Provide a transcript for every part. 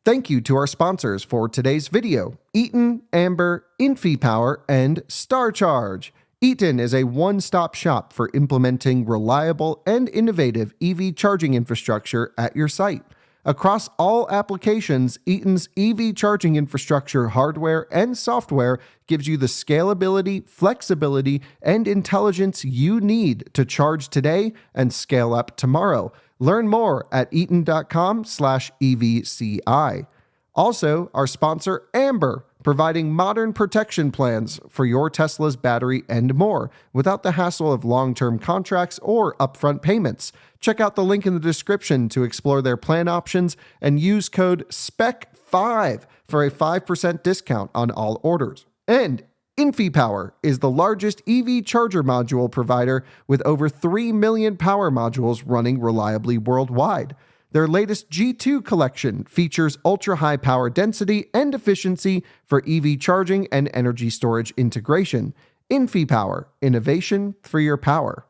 Thank you to our sponsors for today's video, Eaton, Amber, InfyPower, and StarCharge. Eaton is a one-stop shop for implementing reliable and innovative EV charging infrastructure at your site. Across all applications, Eaton's EV charging infrastructure hardware and software gives you the scalability, flexibility, and intelligence you need to charge today and scale up tomorrow. Learn more at eaton.com/EVCI. Also, our sponsor, Amber, providing modern protection plans for your Tesla's battery and more, without the hassle of long-term contracts or upfront payments. Check out the link in the description to explore their plan options and use code SPEC5 for a 5% discount on all orders. And InfyPower is the largest EV charger module provider with over 3 million power modules running reliably worldwide. Their latest G2 collection features ultra-high power density and efficiency for EV charging and energy storage integration. InfyPower, innovation for your power.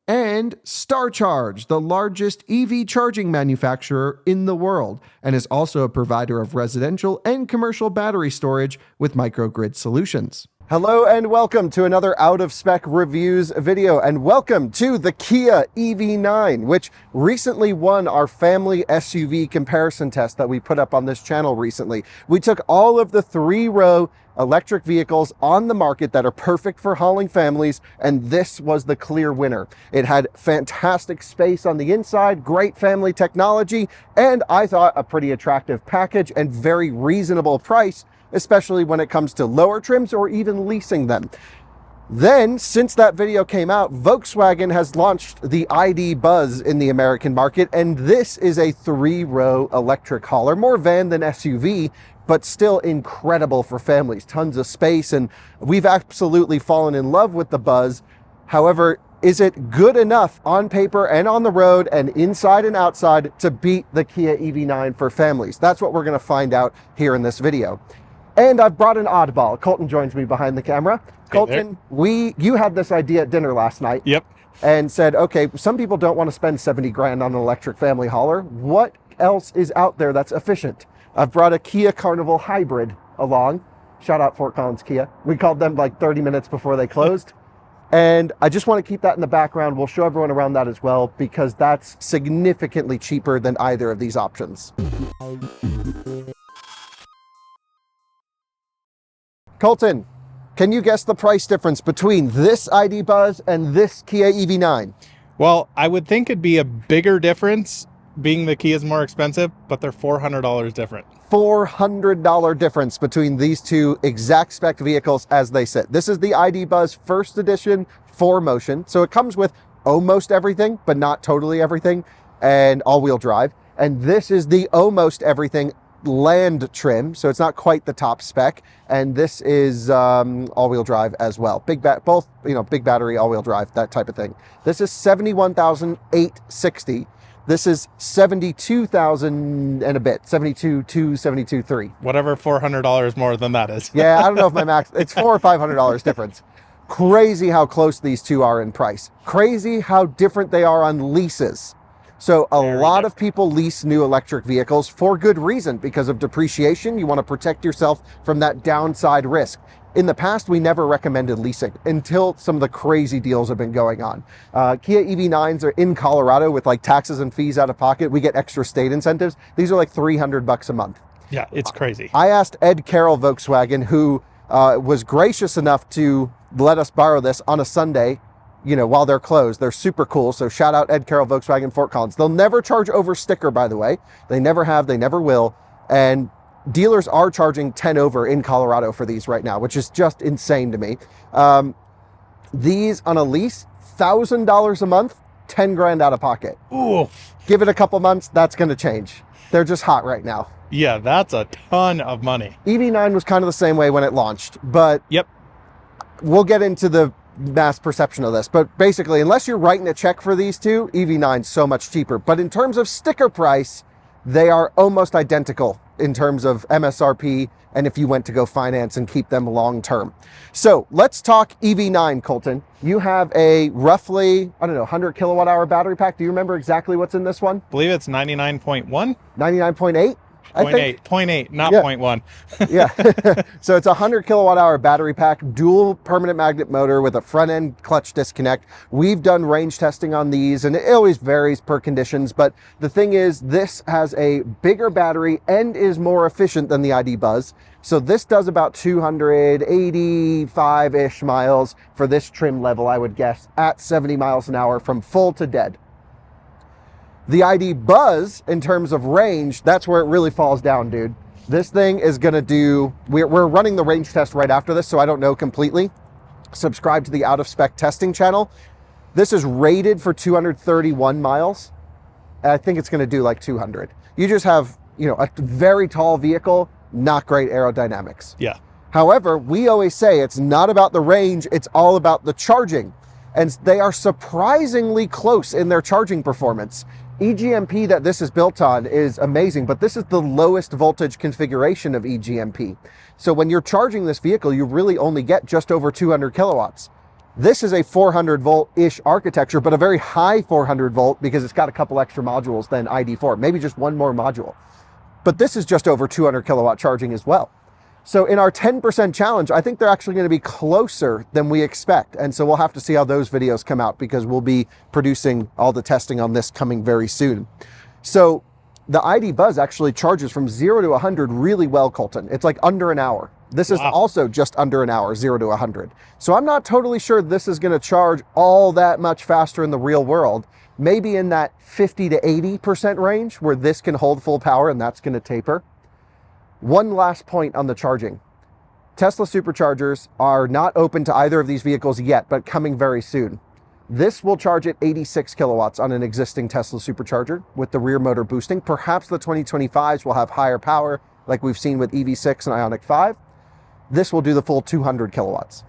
And StarCharge, the largest EV charging manufacturer in the world, and is also a provider of residential and commercial battery storage with microgrid solutions. Hello and welcome to another Out of Spec Reviews video, and welcome to the Kia EV9, which recently won our family SUV comparison test that we put up on this channel recently. We took all of the three-row electric vehicles on the market that are perfect for hauling families, and this was the clear winner. It had fantastic space on the inside, great family technology, and I thought a pretty attractive package and very reasonable price, especially when it comes to lower trims or even leasing them. Then, since that video came out, Volkswagen has launched the ID Buzz in the American market, and this is a three-row electric hauler, more van than SUV, but still incredible for families, tons of space, and we've absolutely fallen in love with the Buzz. However, is it good enough on paper and on the road and inside and outside to beat the Kia EV9 for families? That's what we're going to find out here in this video. And I've brought an oddball. Colton joins me behind the camera. Colton, you had this idea at dinner last night. Yep. And said, okay, some people don't want to spend 70 grand on an electric family hauler. What else is out there that's efficient? I've brought a Kia Carnival Hybrid along. Shout out Fort Collins Kia. We called them like 30 minutes before they closed. And I just want to keep that in the background. We'll show everyone around that as well, because that's significantly cheaper than either of these options. Colton, can you guess the price difference between this ID Buzz and this Kia EV9? Well, I would think it'd be a bigger difference, being the Kia's more expensive, but they're $400 different. $400 difference between these two exact spec vehicles as they sit. This is the ID Buzz First Edition 4Motion. So it comes with almost everything, but not totally everything, and all-wheel drive. And this is the almost everything land trim, so it's not quite the top spec, and this is all-wheel drive as well. Both, big battery, all-wheel drive, that type of thing. This is $71,860. This is $72,000 and a bit, $72,300. Whatever $400 more than that is. Yeah, I don't know if my max, it's $400 or $500 difference. Crazy how close these two are in price. Crazy how different they are on leases. So a lot of people lease new electric vehicles for good reason, because of depreciation. You want to protect yourself from that downside risk. In the past, we never recommended leasing until some of the crazy deals have been going on. Kia EV9s are in Colorado with like taxes and fees out of pocket. We get extra state incentives. These are like $300 a month. Yeah, it's crazy. I asked Ed Carroll Volkswagen, who was gracious enough to let us borrow this on a Sunday, while they're closed. They're super cool. So shout out Ed Carroll Volkswagen Fort Collins. They'll never charge over sticker, by the way. They never have, they never will. And dealers are charging 10 over in Colorado for these right now, which is just insane to me. These on a lease, $1,000 a month, 10 grand out of pocket. Ooh. Give it a couple months, that's going to change. They're just hot right now. Yeah, that's a ton of money. EV9 was kind of the same way when it launched, but yep, we'll get into the mass perception of this. But basically, unless you're writing a check for these two, EV9's so much cheaper. But in terms of sticker price, they are almost identical in terms of MSRP, and if you went to go finance and keep them long term. So let's talk EV9, Colton. You have a roughly, 100 kilowatt hour battery pack. Do you remember exactly what's in this one? I believe it's 99.1. 99.8? Point eight, not Yeah. 0.1. Yeah. So it's a 100 kilowatt hour battery pack, dual permanent magnet motor with a front end clutch disconnect. We've done range testing on these and it always varies per conditions. But the thing is, this has a bigger battery and is more efficient than the ID Buzz. So this does about 285-ish miles for this trim level, I would guess, at 70 miles an hour from full to dead. The ID Buzz, in terms of range, that's where it really falls down, dude. This thing is gonna do, we're running the range test right after this, so I don't know completely. Subscribe to the Out of Spec testing channel. This is rated for 231 miles. I think it's gonna do like 200. You just have, you know, a very tall vehicle, not great aerodynamics. Yeah. However, we always say it's not about the range, it's all about the charging. And they are surprisingly close in their charging performance. EGMP that this is built on is amazing, but this is the lowest voltage configuration of EGMP. So when you're charging this vehicle, you really only get just over 200 kilowatts. This is a 400 volt-ish architecture, but a very high 400 volt because it's got a couple extra modules than ID4, maybe just one more module. But this is just over 200 kilowatt charging as well. So in our 10% challenge, I think they're actually going to be closer than we expect. And so we'll have to see how those videos come out because we'll be producing all the testing on this coming very soon. So the ID Buzz actually charges from 0 to 100 really well, Coleton. It's like under an hour. This is also just under an hour, 0 to 100. So I'm not totally sure this is going to charge all that much faster in the real world. Maybe in that 50 to 80% range where this can hold full power and that's going to taper. One last point on the charging. Tesla superchargers are not open to either of these vehicles yet, but coming very soon. This will charge at 86 kilowatts on an existing Tesla supercharger with the rear motor boosting. Perhaps the 2025s will have higher power like we've seen with EV6 and Ioniq 5. This will do the full 200 kilowatts.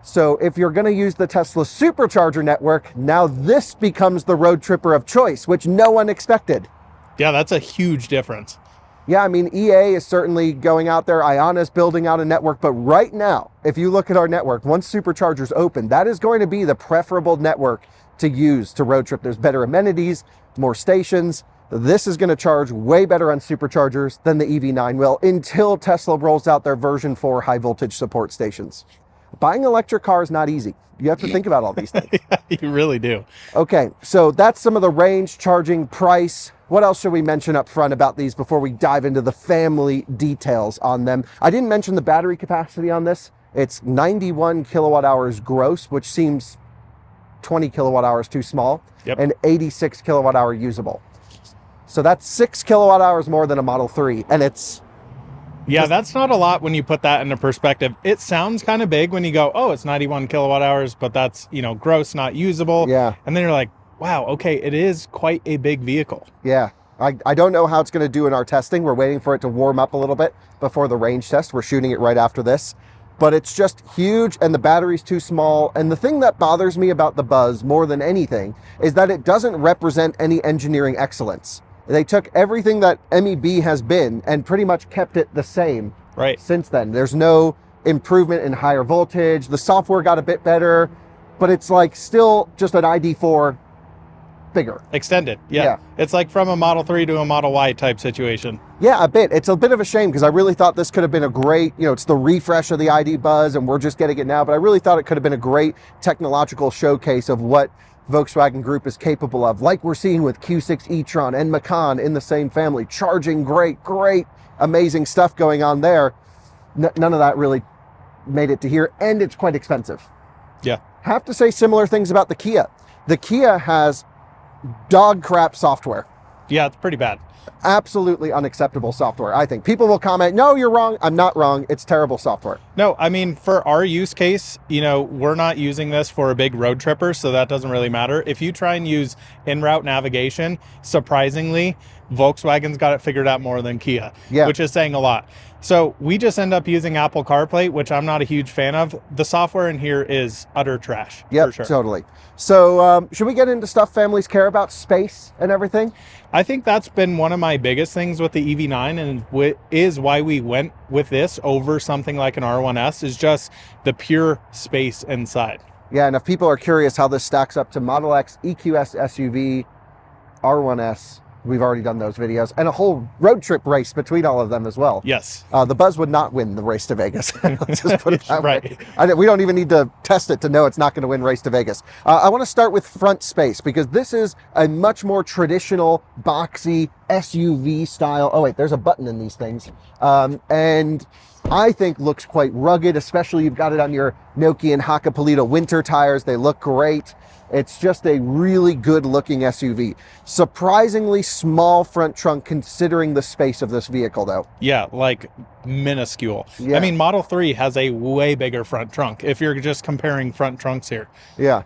So if you're going to use the Tesla supercharger network, now this becomes the road tripper of choice, which no one expected. Yeah, that's a huge difference. Yeah, I mean, EA is certainly going out there. Iona's building out a network. But right now, if you look at our network, once superchargers open, that is going to be the preferable network to use to road trip. There's better amenities, more stations. This is going to charge way better on superchargers than the EV9 will until Tesla rolls out their version 4 high voltage support stations. Buying an electric car is not easy. You have to think about all these things. Yeah, you really do. Okay, so that's some of the range, charging, price. What else should we mention up front about these before we dive into the family details on them? I didn't mention the battery capacity on this. It's 91 kilowatt hours gross, which seems 20 kilowatt hours too small, and 86 kilowatt hour usable. So that's 6 kilowatt hours more than a Model 3, and it's... Yeah, that's not a lot when you put that into perspective. It sounds kind of big when you go, oh, it's 91 kilowatt hours, but that's, you know, gross, not usable. Yeah. And then you're like, wow, okay, it is quite a big vehicle. Yeah. I don't know how it's going to do in our testing. We're waiting for it to warm up a little bit before the range test. We're shooting it right after this. But it's just huge and the battery's too small. And the thing that bothers me about the Buzz more than anything is that it doesn't represent any engineering excellence. They took everything that MEB has been and pretty much kept it the same since then. There's no improvement in higher voltage. The software got a bit better, but it's like still just an ID4 bigger. Extended, yeah. It's like from a Model 3 to a Model Y type situation. Yeah, a bit. It's a bit of a shame because I really thought this could have been a great, you know, it's the refresh of the ID Buzz and we're just getting it now, but I really thought it could have been a great technological showcase of what Volkswagen Group is capable of, like we're seeing with Q6 e-tron and Macan in the same family, charging great, amazing stuff going on there. None of that really made it to here, and it's quite expensive. Yeah. Have to say similar things about the Kia. The Kia has dog crap software. Yeah, it's pretty bad. Absolutely unacceptable software, I think. People will comment, no, you're wrong. I'm not wrong. It's terrible software. No, I mean, for our use case, you know, we're not using this for a big road tripper, so that doesn't really matter. If you try and use in-route navigation, surprisingly, Volkswagen's got it figured out more than Kia, which is saying a lot. So we just end up using Apple CarPlay, which I'm not a huge fan of. The software in here is utter trash. Yeah, for sure. Totally. So should we get into stuff families care about, space and everything? I think that's been one of my biggest things with the EV9 and is why we went with this over something like an R1S, is just the pure space inside. Yeah, and if people are curious how this stacks up to Model X, EQS SUV, R1S, We've already done those videos, and a whole road trip race between all of them as well. Yes. The Buzz would not win the race to Vegas. Let's just put it that Right. way. We don't even need to test it to know it's not going to win race to Vegas. I want to start with front space, because this is a much more traditional, boxy SUV style. Oh wait, there's a button in these things. And I think looks quite rugged, especially you've got it on your Nokian Hakkapeliitta winter tires. They look great. It's just a really good looking SUV. Surprisingly small front trunk considering the space of this vehicle though. Yeah, like minuscule. Yeah. I mean, Model 3 has a way bigger front trunk if you're just comparing front trunks here. Yeah.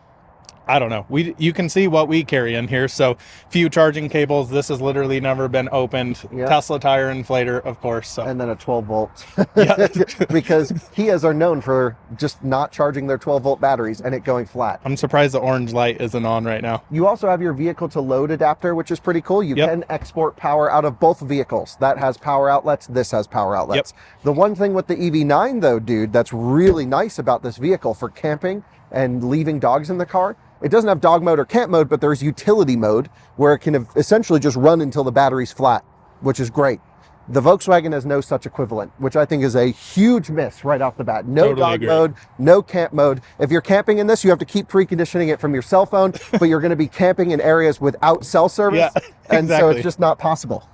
I don't know. You can see what we carry in here. So few charging cables. This has literally never been opened. Yeah. Tesla tire inflator, of course. So. And then a 12 volt. Yeah. Because Kias are known for just not charging their 12 volt batteries and it going flat. I'm surprised the orange light isn't on right now. You also have your vehicle to load adapter, which is pretty cool. You can export power out of both vehicles. That has power outlets. This has power outlets. The one thing with the EV9 though, dude, that's really nice about this vehicle for camping and leaving dogs in the car, it doesn't have dog mode or camp mode, but there's utility mode where it can essentially just run until the battery's flat, which is great. The Volkswagen has no such equivalent, which I think is a huge miss right off the bat. No Totally dog agree. mode, no camp mode. If you're camping in this, you have to keep preconditioning it from your cell phone, but you're going to be camping in areas without cell service. Yeah, And so exactly. it's just not possible.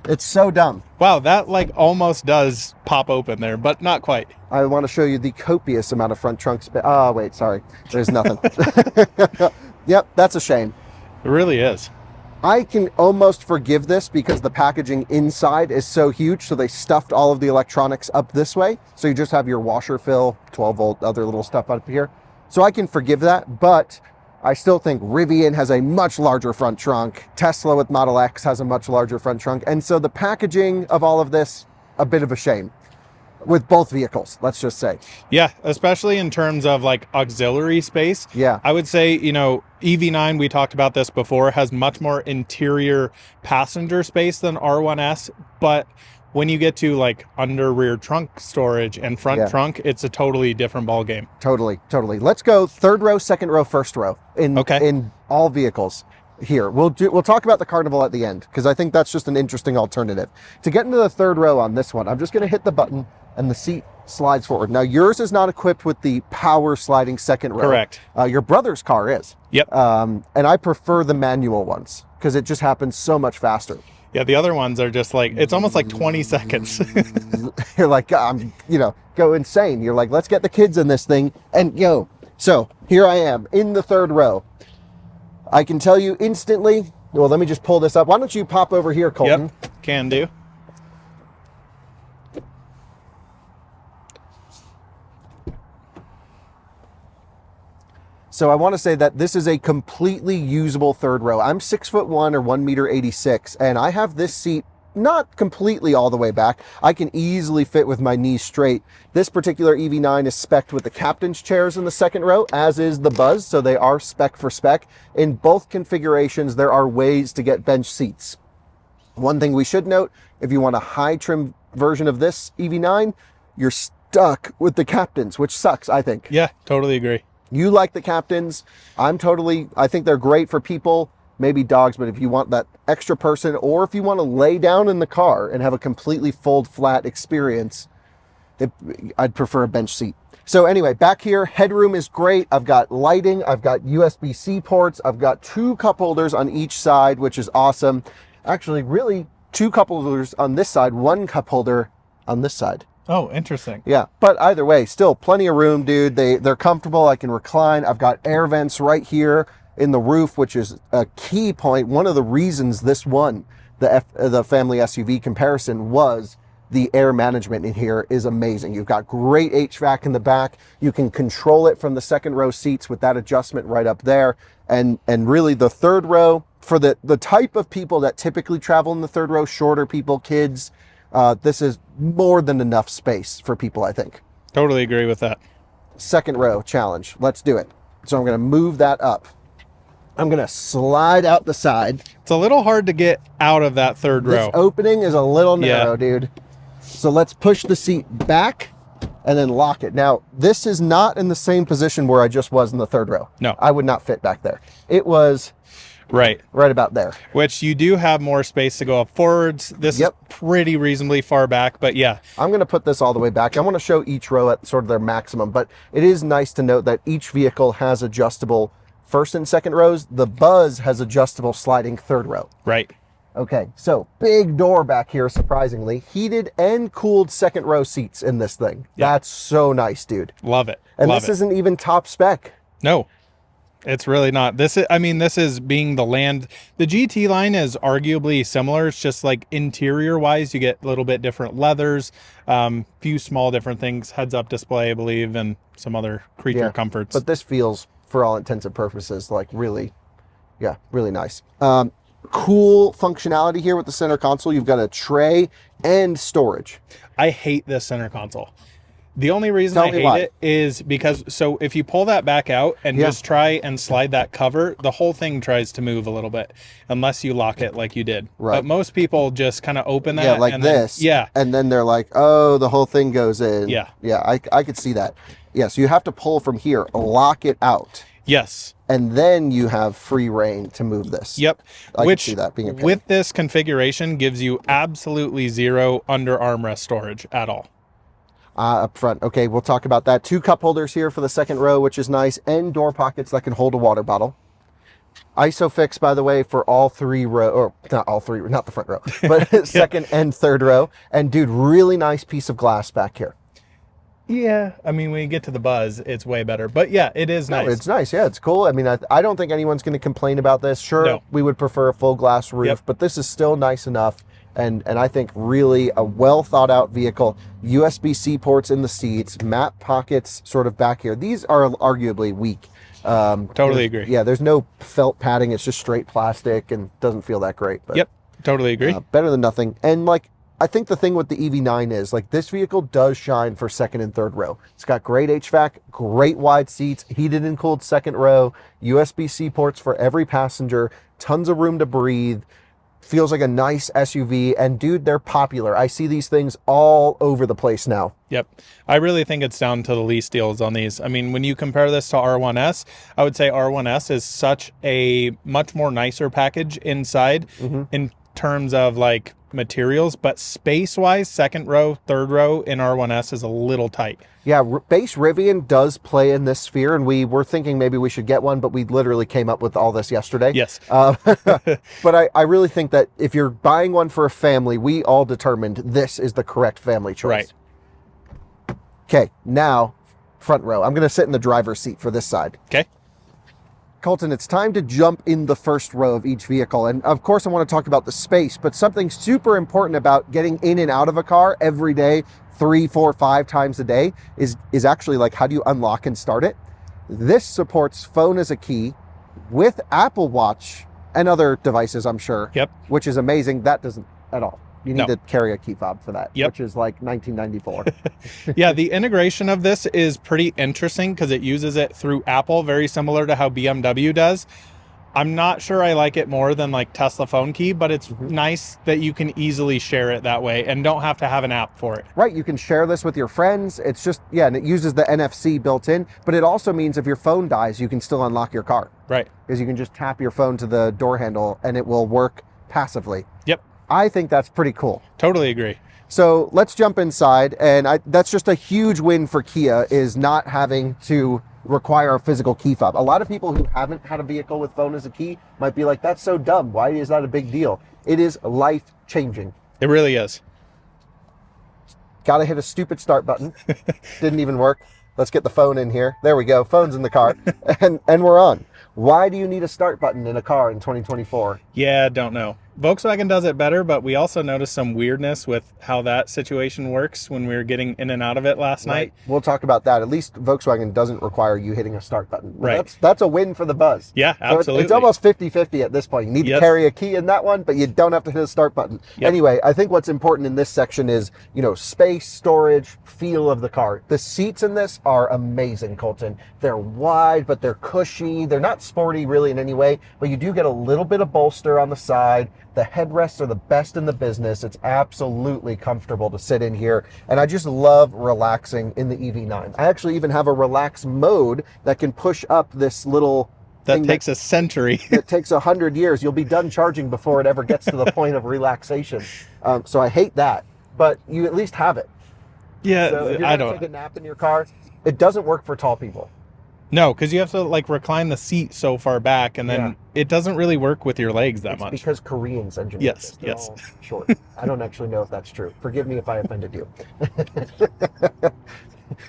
It's so dumb. Wow, that like almost does pop open there, but not quite. I want to show you the copious amount of front trunk space. Oh, wait, sorry. There's nothing. Yep, that's a shame. It really is. I can almost forgive this because the packaging inside is so huge. So they stuffed all of the electronics up this way. So you just have your washer fill, 12 volt, other little stuff up here. So I can forgive that, but I still think Rivian has a much larger front trunk. Tesla with Model X has a much larger front trunk. And so the packaging of all of this, a bit of a shame with both vehicles, let's just say. Yeah, especially in terms of like auxiliary space. Yeah. I would say, you know, EV9, we talked about this before, has much more interior passenger space than R1S, but when you get to like under rear trunk storage and front trunk, it's a totally different ball game. Totally. Let's go third row, second row, first row in all vehicles here. We'll talk about the Carnival at the end because I think that's just an interesting alternative. To get into the third row on this one, I'm just going to hit the button and the seat slides forward. Now yours is not equipped with the power sliding second row. Correct. Your brother's car is. Yep. And I prefer the manual ones because it just happens so much faster. Yeah, the other ones are just like, it's almost like 20 seconds. You're like, go insane. You're like, let's get the kids in this thing. And so here I am in the third row. I can tell you instantly, well, let me just pull this up. Why don't you pop over here, Coleton? Yep, can do. So I want to say that this is a completely usable third row. I'm 6'1" or 1.86 m, and I have this seat not completely all the way back. I can easily fit with my knees straight. This particular EV9 is spec'd with the captain's chairs in the second row, as is the Buzz, so they are spec for spec. In both configurations, there are ways to get bench seats. One thing we should note, if you want a high trim version of this EV9, you're stuck with the captains, which sucks, I think. Yeah, totally agree. You like the captains. I think they're great for people, maybe dogs, but if you want that extra person, or if you want to lay down in the car and have a completely fold flat experience, I'd prefer a bench seat. So anyway, back here, headroom is great. I've got lighting, I've got USB-C ports, I've got 2 cup holders on each side, which is awesome. Actually, really 2 cup holders on this side, 1 cup holder on this side. Oh, interesting. Yeah, but either way, still plenty of room, dude. They're comfortable. I can recline. I've got air vents right here in the roof, which is a key point. One of the reasons this won the family SUV comparison was the air management in here is amazing. You've got great HVAC in the back. You can control it from the second row seats with that adjustment right up there. And really the third row, for the type of people that typically travel in the third row, shorter people, kids, this is more than enough space for people, I think. Totally agree with that. Second row challenge. Let's do it. So I'm going to move that up. I'm going to slide out the side. It's a little hard to get out of that third row. This opening is a little narrow, dude. So let's push the seat back and then lock it. Now, this is not in the same position where I just was in the third row. No. I would not fit back there. It was Right. Right about there. Which you do have more space to go up forwards. This is pretty reasonably far back, but yeah. I'm going to put this all the way back. I want to show each row at sort of their maximum, but it is nice to note that each vehicle has adjustable first and second rows. The Buzz has adjustable sliding third row. Right. Okay, so big door back here, surprisingly. Heated and cooled second row seats in this thing. Yep. That's so nice, dude. Love it. And Love this isn't even top spec. No. It's really not. This is, I mean, this is being the land. The GT line is arguably similar. It's just like interior wise, you get a little bit different leathers, few small different things, heads up display, I believe, and some other creature comforts. But this feels, for all intents and purposes, like really, really nice. Cool functionality here with the center console. You've got a tray and storage. I hate this center console. The only reason I hate it is because, so if you pull that back out and just try and slide that cover, the whole thing tries to move a little bit, unless you lock it like you did. Right. But most people just kind of open that. Like and this. Then, and then they're like, oh, the whole thing goes in. Yeah. Yeah, I could see that. Yeah, so you have to pull from here, lock it out. Yes. And then you have free reign to move this. Yep. I can see that being a pain. With this configuration gives you absolutely zero under armrest storage at all. Up front. Okay, we'll talk about that. 2 cup holders here for the second row, which is nice, and door pockets that can hold a water bottle. ISOFIX, by the way, for all 3 row, or not all 3, not the front row, but second and third row. And dude, really nice piece of glass back here. Yeah, I mean, when you get to the Buzz, it's way better. But yeah, it is nice. No, it's nice. Yeah, it's cool. I mean, I don't think anyone's going to complain about this. Sure, we would prefer a full glass roof, but this is still nice enough. And I think really a well thought out vehicle. USB-C ports in the seats, map pockets sort of back here. These are arguably weak. Totally agree. Yeah, there's no felt padding. It's just straight plastic and doesn't feel that great. But, totally agree. Better than nothing. And like, I think the thing with the EV9 is like this vehicle does shine for second and third row. It's got great HVAC, great wide seats, heated and cooled second row, USB-C ports for every passenger, tons of room to breathe. Feels like a nice SUV, and dude, they're popular. I see these things all over the place now. Yep. I really think it's down to the lease deals on these. I mean, when you compare this to R1S, I would say R1S is such a much more nicer package inside in terms of like materials, but space-wise, second row, third row in R1S is a little tight. Yeah, base Rivian does play in this sphere, and we were thinking maybe we should get one, but we literally came up with all this yesterday. Yes. But I really think that if you're buying one for a family, we all determined this is the correct family choice. Right. Okay, now, front row. I'm going to sit in the driver's seat for this side. Okay. Colton, it's time to jump in the first row of each vehicle. And of course, I want to talk about the space, but something super important about getting in and out of a car every day, 3, 4, 5 times a day is actually like, how do you unlock and start it? This supports phone as a key with Apple Watch and other devices, I'm sure. Yep. Which is amazing. That doesn't at all. You need to carry a key fob for that, which is like 1994. Yeah, the integration of this is pretty interesting because it uses it through Apple, very similar to how BMW does. I'm not sure I like it more than like Tesla phone key, but it's nice that you can easily share it that way and don't have to have an app for it. Right, you can share this with your friends. It's just, and it uses the NFC built in, but it also means if your phone dies, you can still unlock your car. Right. Because you can just tap your phone to the door handle and it will work passively. Yep. I think that's pretty cool. Totally agree. So let's jump inside, and that's just a huge win for Kia, is not having to require a physical key fob. A lot of people who haven't had a vehicle with phone as a key might be like, that's so dumb. Why is that a big deal? It is life-changing. It really is. Gotta hit a stupid start button. Didn't even work. Let's get the phone in here. There we go. Phone's in the car, and we're on. Why do you need a start button in a car in 2024? Yeah, don't know. Volkswagen does it better, but we also noticed some weirdness with how that situation works when we were getting in and out of it last night. We'll talk about that. At least Volkswagen doesn't require you hitting a start button. Right. That's a win for the Buzz. Yeah, absolutely. So it's almost 50-50 at this point. You need to carry a key in that one, but you don't have to hit a start button. Yep. Anyway, I think what's important in this section is, space, storage, feel of the car. The seats in this are amazing, Colton. They're wide, but they're cushy. They're not sporty really in any way, but you do get a little bit of bolster on the side. The headrests are the best in the business. It's absolutely comfortable to sit in here. And I just love relaxing in the EV9. I actually even have a relax mode that can push up this little That takes a century. That takes 100 years. You'll be done charging before it ever gets to the point of relaxation. So I hate that, but you at least have it. Yeah, so if you're I gonna don't. take a nap in your car, it doesn't work for tall people. No, because you have to like recline the seat so far back, and then Yeah. it doesn't really work with your legs that much. Because Koreans engineered Yes, this. They're yes. all short. I don't actually know if that's true. Forgive me if I offended you.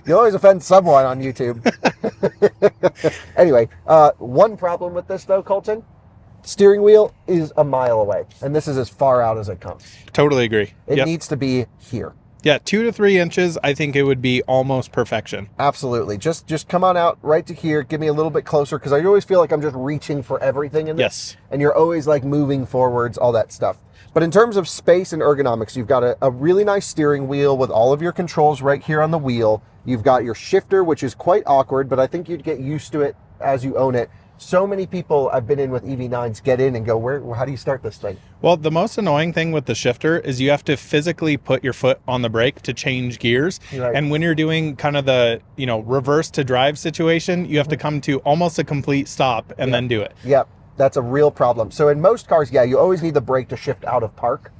You always offend someone on YouTube. Anyway, one problem with this though, Colton, steering wheel is a mile away, and this is as far out as it comes. Totally agree. It needs to be here. Yeah, 2 to 3 inches, I think it would be almost perfection. Absolutely. Just come on out right to here. Give me a little bit closer, because I always feel like I'm just reaching for everything in this. Yes. And you're always like moving forwards, all that stuff. But in terms of space and ergonomics, you've got a really nice steering wheel with all of your controls right here on the wheel. You've got your shifter, which is quite awkward, but I think you'd get used to it as you own it. So many people I've been in with EV9s get in and go, how do you start this thing? Well, the most annoying thing with the shifter is you have to physically put your foot on the brake to change gears. Right. And when you're doing kind of the, reverse to drive situation, you have to come to almost a complete stop and then do it. Yep, that's a real problem. So in most cars, yeah, you always need the brake to shift out of park.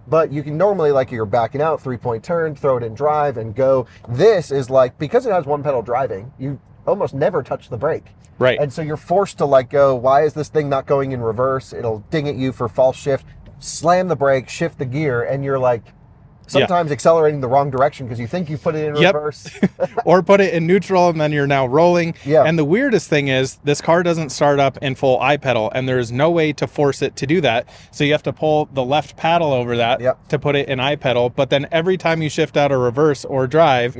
But you can normally, like you're backing out, 3-point turn, throw it in drive and go. This is like, because it has one pedal driving, you almost never touch the brake. Right. And so you're forced to like go, why is this thing not going in reverse? It'll ding at you for false shift, slam the brake, shift the gear, and you're like sometimes accelerating the wrong direction because you think you put it in reverse. Or put it in neutral and then you're now rolling. Yeah. And the weirdest thing is this car doesn't start up in full I-pedal, and there's no way to force it to do that. So you have to pull the left paddle over that to put it in I-pedal. But then every time you shift out of reverse or drive,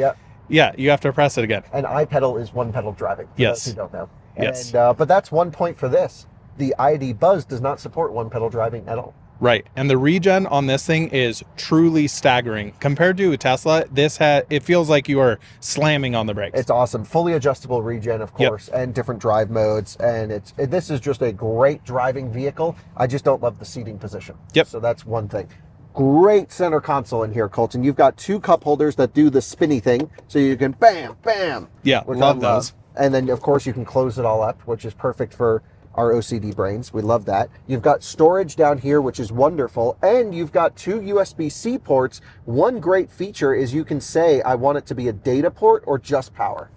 yeah, you have to press it again. And I-pedal is one pedal driving, for those who don't know. Yes. And, but that's one point for this. The ID Buzz does not support one pedal driving at all. Right. And the regen on this thing is truly staggering. Compared to a Tesla, it feels like you are slamming on the brakes. It's awesome. Fully adjustable regen, of course, and different drive modes. And this is just a great driving vehicle. I just don't love the seating position. So that's one thing. Great center console in here, Colton. You've got 2 cup holders that do the spinny thing. So you can bam, bam. Yeah, love those. And then, of course, you can close it all up, which is perfect for our OCD brains. We love that. You've got storage down here, which is wonderful. And you've got 2 USB-C ports. One great feature is you can say, I want it to be a data port or just power.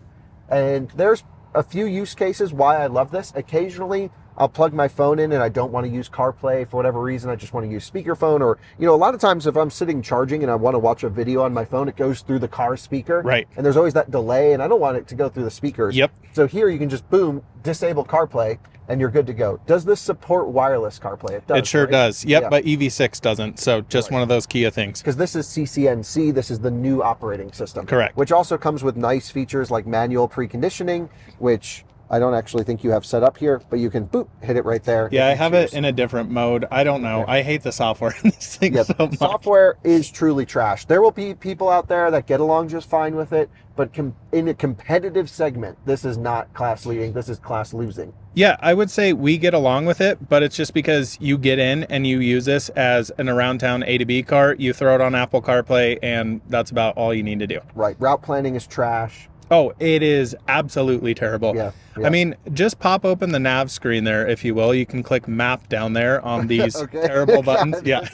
And there's a few use cases why I love this. Occasionally, I'll plug my phone in and I don't want to use CarPlay for whatever reason. I just want to use speakerphone, or, a lot of times if I'm sitting charging and I want to watch a video on my phone, it goes through the car speaker. Right. And there's always that delay, and I don't want it to go through the speakers. Yep. So here you can just boom, disable CarPlay, and you're good to go. Does this support wireless CarPlay? It does. It sure right? does. Yep, but EV6 doesn't. So just one of those Kia things. Because this is CCNC, this is the new operating system. Correct. Which also comes with nice features like manual preconditioning, which I don't actually think you have set up here, but you can boop, hit it right there. Yeah, I have it in a different mode. I don't know. I hate the software in this thing so much. Software is truly trash. There will be people out there that get along just fine with it, but in a competitive segment, this is not class leading, this is class losing. Yeah, I would say we get along with it, but it's just because you get in and you use this as an around town A to B car, you throw it on Apple CarPlay, and that's about all you need to do. Right. Route planning is trash. Oh, it is absolutely terrible. Yeah. I mean, just pop open the nav screen there, if you will. You can click map down there on these terrible buttons. Yeah.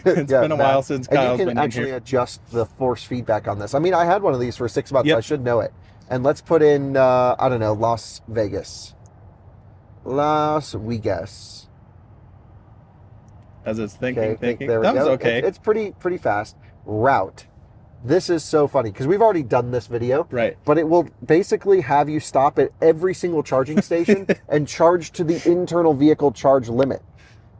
It's been a while since Kyle's been in here. And you can actually adjust the force feedback on this. I mean, I had one of these for 6 months. I should know it. And let's put in, I don't know, Las Vegas. Las Vegas. As it's thinking. There we go. Okay. It's pretty fast. Route. This is so funny because we've already done this video. Right. But it will basically have you stop at every single charging station and charge to the internal vehicle charge limit.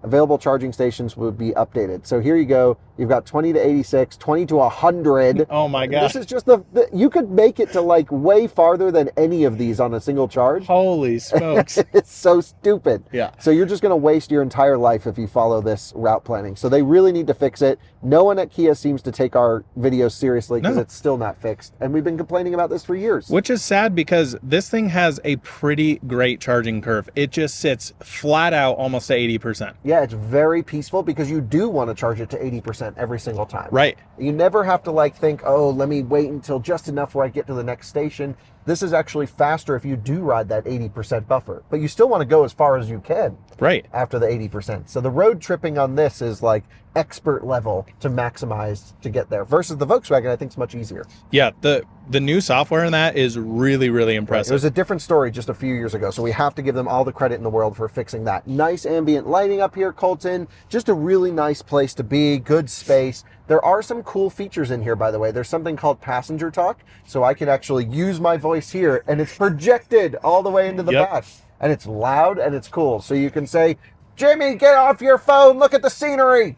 Available charging stations would be updated. So here you go. You've got 20 to 86, 20 to 100. Oh my God. This is just you could make it to like way farther than any of these on a single charge. Holy smokes. It's so stupid. Yeah. So you're just going to waste your entire life if you follow this route planning. So they really need to fix it. No one at Kia seems to take our videos seriously because it's still not fixed. And we've been complaining about this for years. Which is sad because this thing has a pretty great charging curve. It just sits flat out almost to 80%. Yeah, it's very peaceful because you do want to charge it to 80% every single time. Right. You never have to like think, oh, let me wait until just enough where I get to the next station. This is actually faster if you do ride that 80% buffer, but you still want to go as far as you can. Right. After the 80%. So the road tripping on this is like expert level to maximize to get there versus the Volkswagen, I think is much easier. Yeah, the new software in that is really, really impressive. Right. It was a different story just a few years ago, so we have to give them all the credit in the world for fixing that. Nice ambient lighting up here, Coleton. Just a really nice place to be, good space. There are some cool features in here, by the way. There's something called passenger talk, so I can actually use my voice here, and it's projected all the way into the back. And it's loud and it's cool. So you can say, Jimmy, get off your phone, look at the scenery.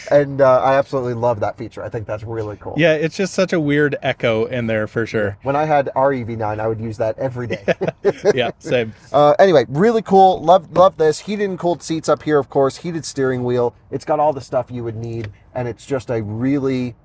And I absolutely love that feature. I think that's really cool. Yeah, it's just such a weird echo in there for sure. When I had our EV9, I would use that every day. Yeah, same. Anyway, really cool. Love this. Heated and cooled seats up here, of course. Heated steering wheel. It's got all the stuff you would need. And it's just a really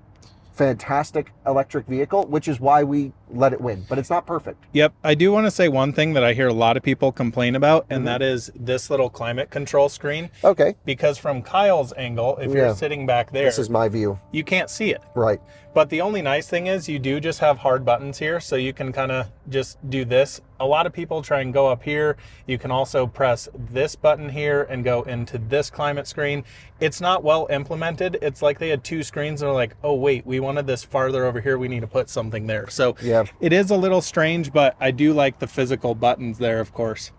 fantastic electric vehicle, which is why we let it win, but it's not perfect. Yep. I do want to say one thing that I hear a lot of people complain about, and that is this little climate control screen. Okay. Because from Kyle's angle, if you're sitting back there, this is my view. You can't see it. Right. But the only nice thing is you do just have hard buttons here, so you can kind of just do this. A lot of people try and go up here. You can also press this button here and go into this climate screen. It's not well implemented. It's like they had two screens and they're like, oh wait, we wanted this farther over here. We need to put something there. So yeah, it is a little strange, but I do like the physical buttons there, of course.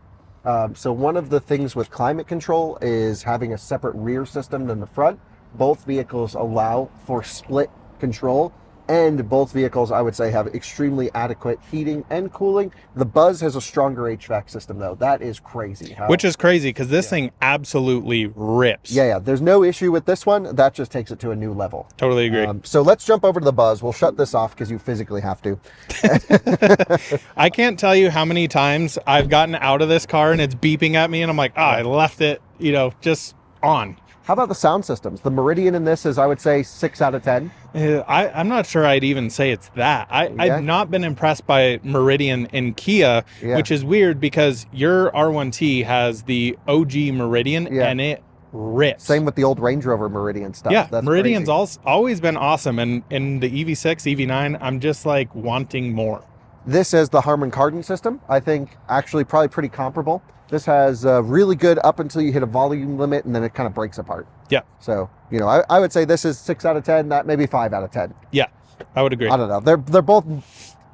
So one of the things with climate control is having a separate rear system than the front. Both vehicles allow for split control, and both vehicles, I would say, have extremely adequate heating and cooling. The Buzz has a stronger HVAC system, though. That is crazy. Which is crazy, because this thing absolutely rips. Yeah, there's no issue with this one. That just takes it to a new level. Totally agree. So let's jump over to the Buzz. We'll shut this off because you physically have to. I can't tell you how many times I've gotten out of this car and it's beeping at me, and I'm like, I left it, just on. How about the sound systems? The Meridian in this is, I would say, 6 out of 10. I'm not sure I'd even say it's that. I've not been impressed by Meridian in Kia, which is weird because your R1T has the OG Meridian and it rips. Same with the old Range Rover Meridian stuff. Yeah, that's Meridian's crazy. always been awesome. And in the EV6, EV9, I'm just like wanting more. This is the Harman Kardon system. I think actually probably pretty comparable. This has really good up until you hit a volume limit, and then it kind of breaks apart. Yeah. So, I would say this is 6 out of 10, that maybe 5 out of 10. Yeah, I would agree. I don't know.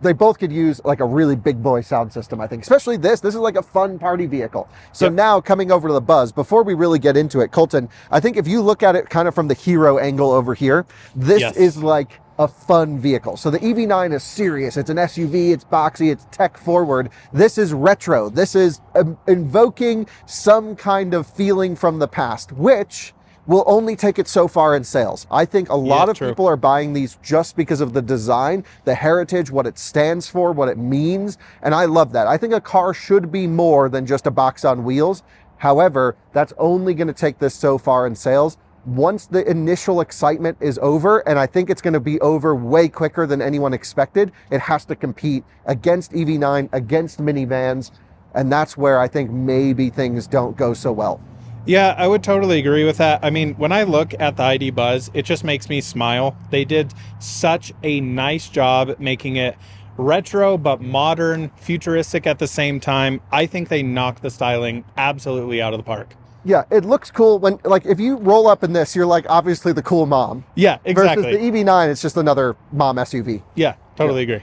They both could use like a really big boy sound system, I think. Especially this is like a fun party vehicle. So now coming over to the Buzz, before we really get into it, Coleton, I think if you look at it kind of from the hero angle over here, this is like a fun vehicle. So the EV9 is serious. It's an SUV, it's boxy, it's tech forward. This is retro. This is invoking some kind of feeling from the past, which will only take it so far in sales. I think a lot of people are buying these just because of the design, the heritage, what it stands for, what it means. And I love that. I think a car should be more than just a box on wheels. However, that's only going to take this so far in sales. Once the initial excitement is over, and I think it's going to be over way quicker than anyone expected, it has to compete against EV9, against minivans, and that's where I think maybe things don't go so well. Yeah, I would totally agree with that. I mean, when I look at the ID Buzz, it just makes me smile. They did such a nice job making it retro but modern, futuristic at the same time. I think they knocked the styling absolutely out of the park. Yeah, it looks cool when, like, if you roll up in this, you're like obviously the cool mom. Yeah, exactly. Versus the EV9, it's just another mom SUV. Yeah, totally agree.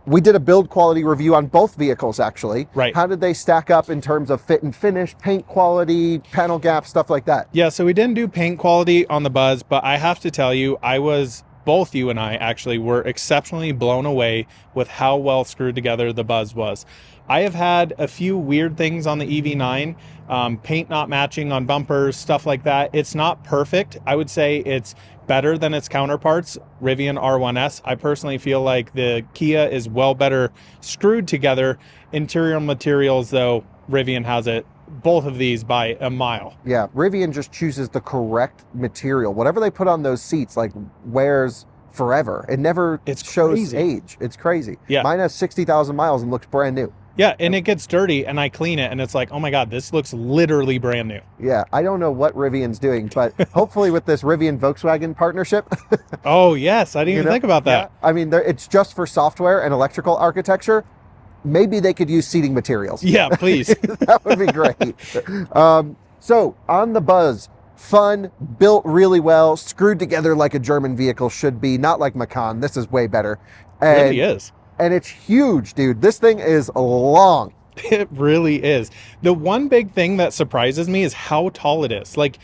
We did a build quality review on both vehicles, actually. Right. How did they stack up in terms of fit and finish, paint quality, panel gap, stuff like that? Yeah, so we didn't do paint quality on the Buzz, but I have to tell you, both you and I actually were exceptionally blown away with how well screwed together the Buzz was. I have had a few weird things on the EV9, paint not matching on bumpers, stuff like that. It's not perfect. I would say it's better than its counterparts, Rivian R1S. I personally feel like the Kia is well better screwed together. Interior materials, though, Rivian has it, both of these by a mile. Yeah, Rivian just chooses the correct material. Whatever they put on those seats, like, wears forever. It never shows age. It's crazy. Yeah. Mine has 60,000 miles and looks brand new. Yeah, and it gets dirty and I clean it and it's like, oh my God, this looks literally brand new. Yeah, I don't know what Rivian's doing, but hopefully with this Rivian Volkswagen partnership, Oh yes, I didn't even think about that. Yeah, I mean, it's just for software and electrical architecture. Maybe they could use seating materials. Yeah, please. That would be great. So on the Buzz, fun, built really well, screwed together like a German vehicle should be, not like Macan. This is way better. And, It really is. And it's huge, dude. This thing is long. It really is. The one big thing that surprises me is how tall it is. Like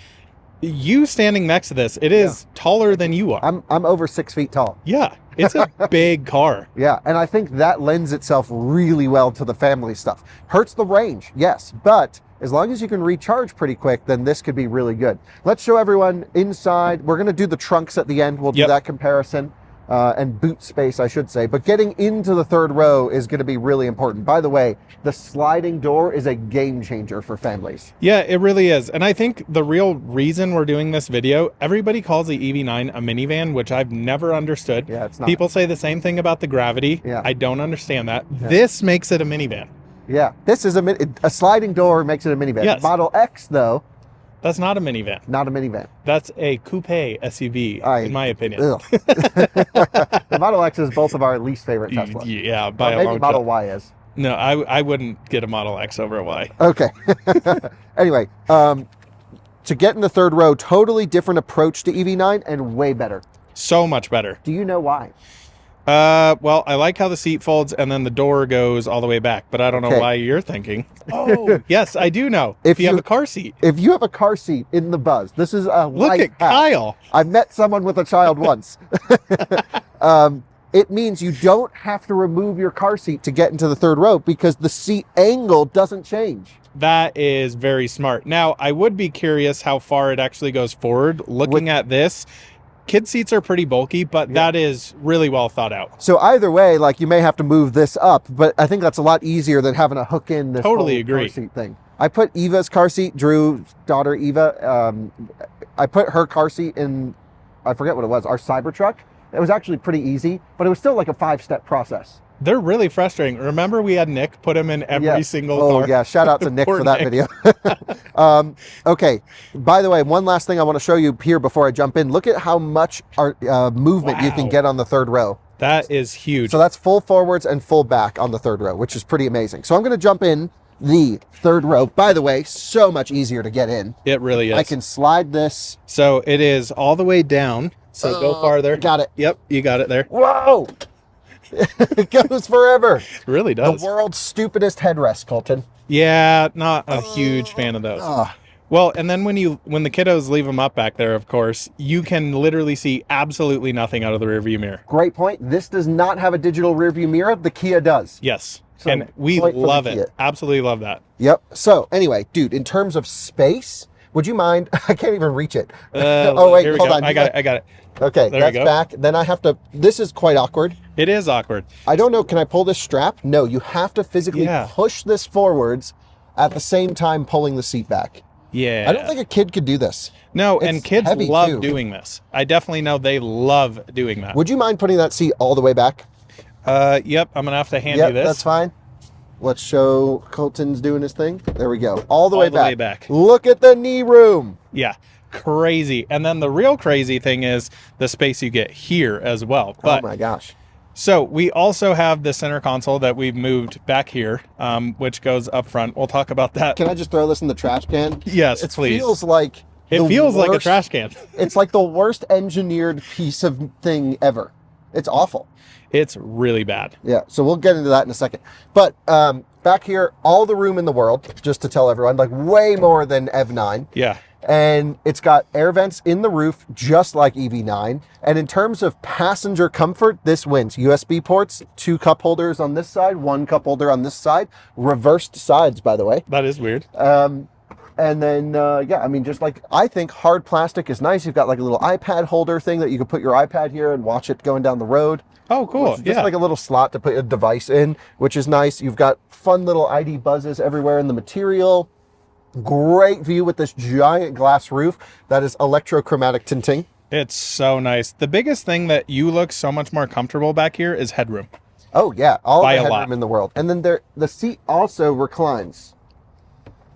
you standing next to this, it is taller than you are. I'm over 6 feet tall. Yeah, it's a big car. Yeah, and I think that lends itself really well to the family stuff. Hurts the range, yes, but as long as you can recharge pretty quick, then this could be really good. Let's show everyone inside. We're going to do the trunks at the end. We'll do that comparison. And boot space, I should say. But getting into the third row is going to be really important. By the way, the sliding door is a game changer for families. Yeah, it really is. And I think the real reason we're doing this video, everybody calls the EV9 a minivan, which I've never understood. Yeah, it's not. People say the same thing about the Gravity. Yeah. I don't understand that. Yeah. This makes it a minivan. Yeah, this is a sliding door makes it a minivan. Yes. Model X, though. That's not a minivan. Not a minivan. That's a coupe SUV, in my opinion. The Model X is both of our least favorite Tesla. Yeah, by a maybe long Model shot. Y is. No, I wouldn't get a Model X over a Y. Okay. Anyway, to get in the third row, totally different approach to EV9 and way better. So much better. Do you know why? Well, I like how the seat folds and then the door goes all the way back, but I don't know why you're thinking. Oh, yes, I do know. If you have a car seat. If you have a car seat in the Buzz, this is a Look at hack. Kyle. I met someone with a child once. It means you don't have to remove your car seat to get into the third row because the seat angle doesn't change. That is very smart. Now, I would be curious how far it actually goes forward. Looking at this, kid seats are pretty bulky, but that is really well thought out. So either way, like you may have to move this up, but I think that's a lot easier than having to hook in this whole car seat thing. I put Eva's car seat, Drew's daughter Eva, I put her car seat in, I forget what it was, our Cybertruck. It was actually pretty easy, but it was still like a 5-step process. They're really frustrating. Remember we had Nick put him in every single car? Oh yeah, shout out to Nick for that video. Okay, by the way, one last thing I want to show you here before I jump in. Look at how much movement you can get on the third row. That is huge. So that's full forwards and full back on the third row, which is pretty amazing. So I'm going to jump in the third row. By the way, so much easier to get in. It really is. I can slide this. So it is all the way down. So go farther. Got it. Yep, you got it there. Whoa! It goes forever. It really does. The world's stupidest headrest, Coleton. Yeah, not a huge fan of those. Well, and then when the kiddos leave them up back there, of course, you can literally see absolutely nothing out of the rearview mirror. Great point. This does not have a digital rearview mirror. The Kia does. Yes. So and we love it. Absolutely love that. Yep. So anyway, dude, in terms of space, would you mind? I can't even reach it. Oh, wait, hold on. I got it. Okay, there that's back. Then I have to, this is quite awkward. It is awkward. I don't know, can I pull this strap? No, you have to physically push this forwards at the same time pulling the seat back. Yeah. I don't think a kid could do this. No, and kids love doing this. I definitely know they love doing that. Would you mind putting that seat all the way back? Yep, I'm going to have to hand you this. That's fine. Let's show Coleton's doing his thing. There we go. All the way back. Look at the knee room. Yeah. Crazy. And then the real crazy thing is the space you get here as well. But, oh my gosh. So we also have the center console that we've moved back here, which goes up front. We'll talk about that. Can I just throw this in the trash can? Yes, please. It feels like like a trash can. It's like the worst engineered piece of thing ever. It's awful. It's really bad. Yeah, so we'll get into that in a second. But back here, all the room in the world, just to tell everyone, like way more than EV9. Yeah. And it's got air vents in the roof, just like EV9. And in terms of passenger comfort, this wins. USB ports, 2 cup holders on this side, 1 cup holder on this side. Reversed sides, by the way. That is weird. And then, yeah, I mean, just like, I think hard plastic is nice. You've got like a little iPad holder thing that you can put your iPad here and watch it going down the road. Oh, cool. Just like a little slot to put a device in, which is nice. You've got fun little ID buzzes everywhere in the material. Great view with this giant glass roof that is electrochromatic tinting. It's so nice. The biggest thing that you look so much more comfortable back here is headroom. Oh yeah, all By the a lot. headroom in the world. And then the seat also reclines.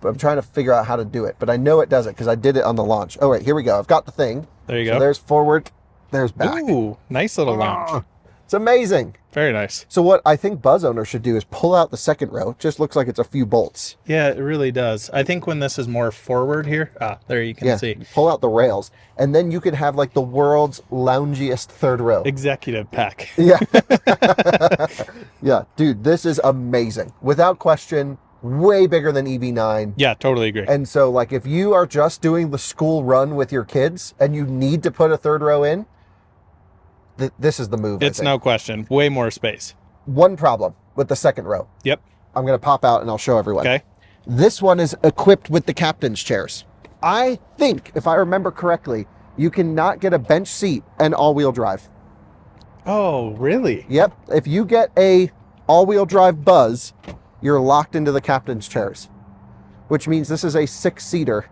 But I'm trying to figure out how to do it, but I know it does it because I did it on the launch. Oh wait, here we go. I've got the thing. There you So go. there's forward, there's back. Ooh, nice little lounge. Ah, it's amazing. Very nice. So what I think Buzz owners should do is pull out the second row. It just looks like it's a few bolts. Yeah, it really does. I think when this is more forward here, there you can see. Pull out the rails, and then you could have like the world's loungiest third row. Executive pack. Yeah. Yeah, dude, this is amazing. Without question, way bigger than EV9. Yeah, totally agree. And so like if you are just doing the school run with your kids and you need to put a third row in, this is the move. It's no question. Way more space. One problem with the second row. Yep. I'm going to pop out and I'll show everyone. Okay. This one is equipped with the captain's chairs. I think, if I remember correctly, you cannot get a bench seat and all-wheel drive. Oh, really? Yep. If you get a all-wheel drive Buzz, you're locked into the captain's chairs, which means this is a 6-seater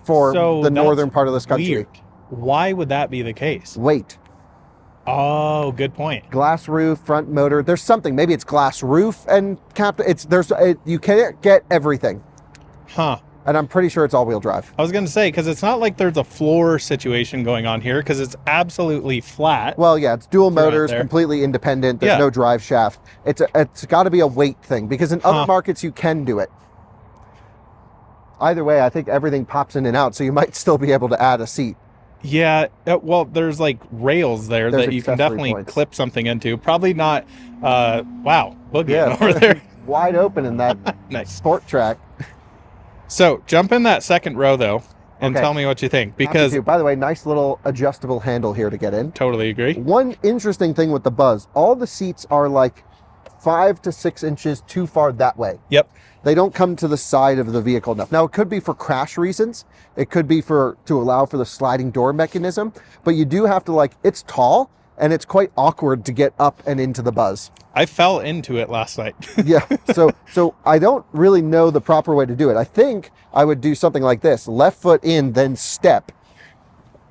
for the northern part of this country. Weird. Why would that be the case? Weight. Oh, good point. Glass roof, front motor. There's something. Maybe it's glass roof and you can't get everything. Huh. And I'm pretty sure it's all-wheel drive. I was going to say, because it's not like there's a floor situation going on here, because it's absolutely flat. Well, yeah, it's dual motors, there. completely independent. There's no drive shaft. It's got to be a weight thing, because in other markets you can do it. Either way, I think everything pops in and out, so you might still be able to add a seat. Yeah, well, there's like rails there that you can definitely clip something into. Probably not, wow, look at over there. Wide open in that Nice. Sport Track. So jump in that second row though, and tell me what you think. Because, by the way, nice little adjustable handle here to get in. Totally agree. One interesting thing with the Buzz, all the seats are like 5 to 6 inches too far that way. Yep. They don't come to the side of the vehicle enough. Now, it could be for crash reasons. It could be to allow for the sliding door mechanism, but you do have to it's tall and it's quite awkward to get up and into the Buzz. I fell into it last night. Yeah, so I don't really know the proper way to do it. I think I would do something like this: left foot in, then step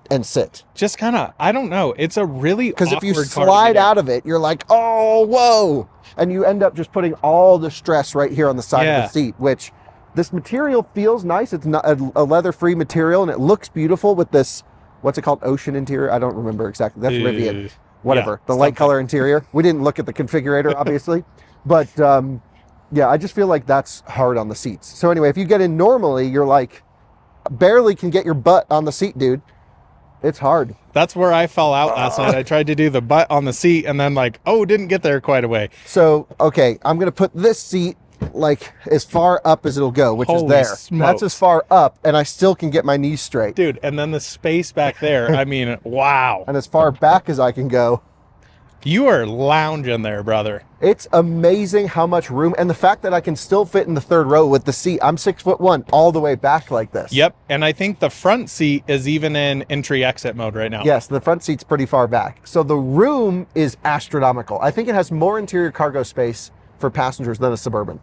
and sit. Just kind of, I don't know. It's a really because if you slide out of it, you're like, oh, whoa, and you end up just putting all the stress right here on the side of the seat. Which this material feels nice. It's not a leather-free material, and it looks beautiful with this. What's it called? Ocean interior? I don't remember exactly. That's Rivian. Whatever. The light color interior. We didn't look at the configurator, obviously. But yeah, I just feel like that's hard on the seats. So anyway, if you get in normally, you're like, barely can get your butt on the seat, dude. It's hard. That's where I fell out last night. I tried to do the butt on the seat and then didn't get there quite a way. So, okay, I'm going to put this seat as far up as it'll go, which is there. Smokes. That's as far up, and I still can get my knees straight. Dude, and then the space back there, I mean, wow. And as far back as I can go. You are lounging there, brother. It's amazing how much room, and the fact that I can still fit in the third row with the seat. I'm 6'1", all the way back like this. Yep, and I think the front seat is even in entry-exit mode right now. Yes, the front seat's pretty far back. So the room is astronomical. I think it has more interior cargo space for passengers than a Suburban.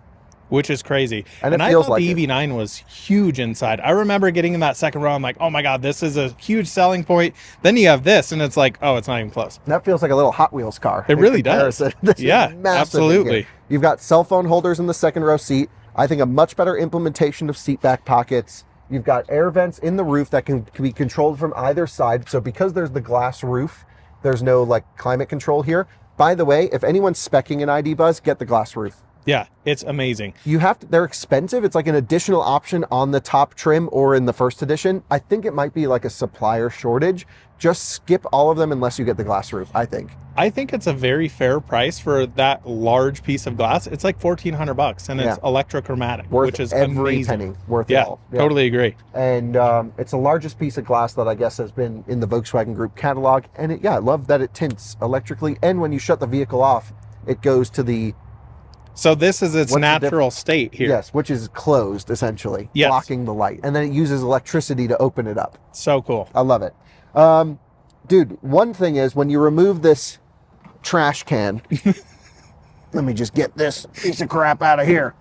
Which is crazy. And I thought the EV9 was huge inside. I remember getting in that second row. I'm like, oh my God, this is a huge selling point. Then you have this and it's like, oh, it's not even close. That feels like a little Hot Wheels car. It really does. This yeah, is massive. absolutely. You've got cell phone holders in the second row seat. I think a much better implementation of seat back pockets. You've got air vents in the roof that can be controlled from either side. So because there's the glass roof, there's no climate control here. By the way, if anyone's speccing an ID Buzz, get the glass roof. Yeah, it's amazing. They're expensive. It's like an additional option on the top trim or in the first edition. I think it might be like a supplier shortage. Just skip all of them unless you get the glass roof, I think. I think it's a very fair price for that large piece of glass. It's like $1,400 and it's electrochromatic, which is every amazing. Penny, worth it all. Yeah, totally agree. And it's the largest piece of glass that I guess has been in the Volkswagen Group catalog. And I love that it tints electrically. And when you shut the vehicle off, it goes to the... So this is its natural state here. Yes, which is closed, essentially, blocking the light. And then it uses electricity to open it up. So cool. I love it. Dude, one thing is when you remove this trash can, let me just get this piece of crap out of here.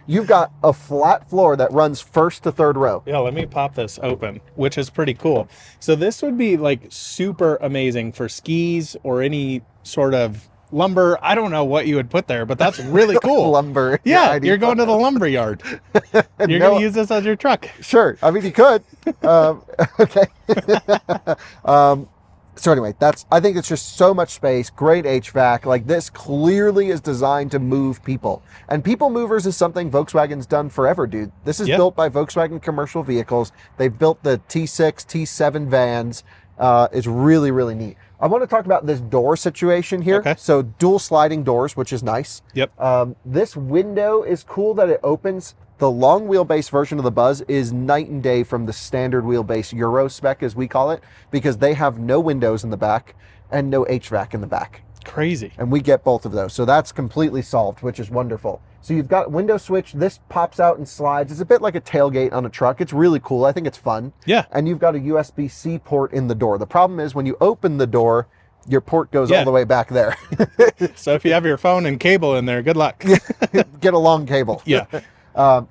You've got a flat floor that runs first to third row. Yeah, let me pop this open, which is pretty cool. So this would be super amazing for skis or any sort of lumber. I don't know what you would put there, but that's really cool. Lumber. Yeah, you're going to the lumber yard. You're going to use this as your truck. Sure. I mean, you could. Okay. So anyway, I think it's just so much space, great HVAC. Like, this clearly is designed to move people. And people movers is something Volkswagen's done forever, dude. This is built by Volkswagen Commercial Vehicles. They've built the T6, T7 vans. It's really, really neat. I want to talk about this door situation here. Okay. So dual sliding doors, which is nice. Yep. This window is cool that it opens. The long wheelbase version of the Buzz is night and day from the standard wheelbase Euro spec, as we call it, because they have no windows in the back and no HVAC in the back. Crazy. And we get both of those. So that's completely solved, which is wonderful. So you've got window switch. This pops out and slides. It's a bit like a tailgate on a truck. It's really cool. I think it's fun. Yeah. And you've got a USB-C port in the door. The problem is when you open the door, your port goes all the way back there. So if you have your phone and cable in there, good luck. Get a long cable. Yeah.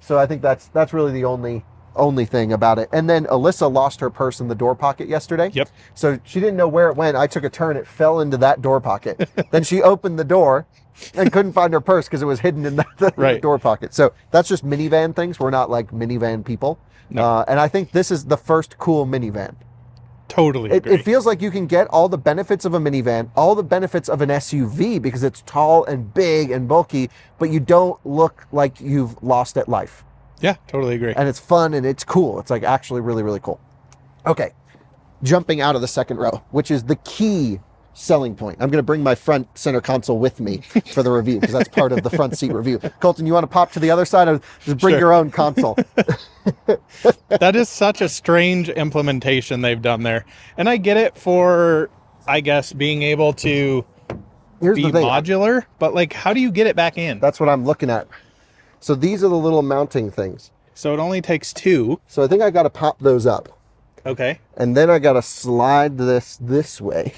So I think that's really the only thing about it. And then Alyssa lost her purse in the door pocket yesterday. Yep. So she didn't know where it went. I took a turn. It fell into that door pocket. Then she opened the door and couldn't find her purse because it was hidden in the door pocket. So that's just minivan things. We're not like minivan people. No. And I think this is the first cool minivan. Totally agree. It feels like you can get all the benefits of a minivan, all the benefits of an SUV because it's tall and big and bulky, but you don't look like you've lost at life. Yeah, totally agree. And it's fun and it's cool. It's like actually really, really cool. Okay, jumping out of the second row, which is the key selling point. I'm going to bring my front center console with me for the review because that's part of the front seat review. Colton, you want to pop to the other side or just bring your own console? That is such a strange implementation they've done there. And I get it for, I guess, being able to be modular, but like, how do you get it back in? That's what I'm looking at. So these are the little mounting things. So it only takes two. So I think I got to pop those up. Okay. And then I got to slide this way.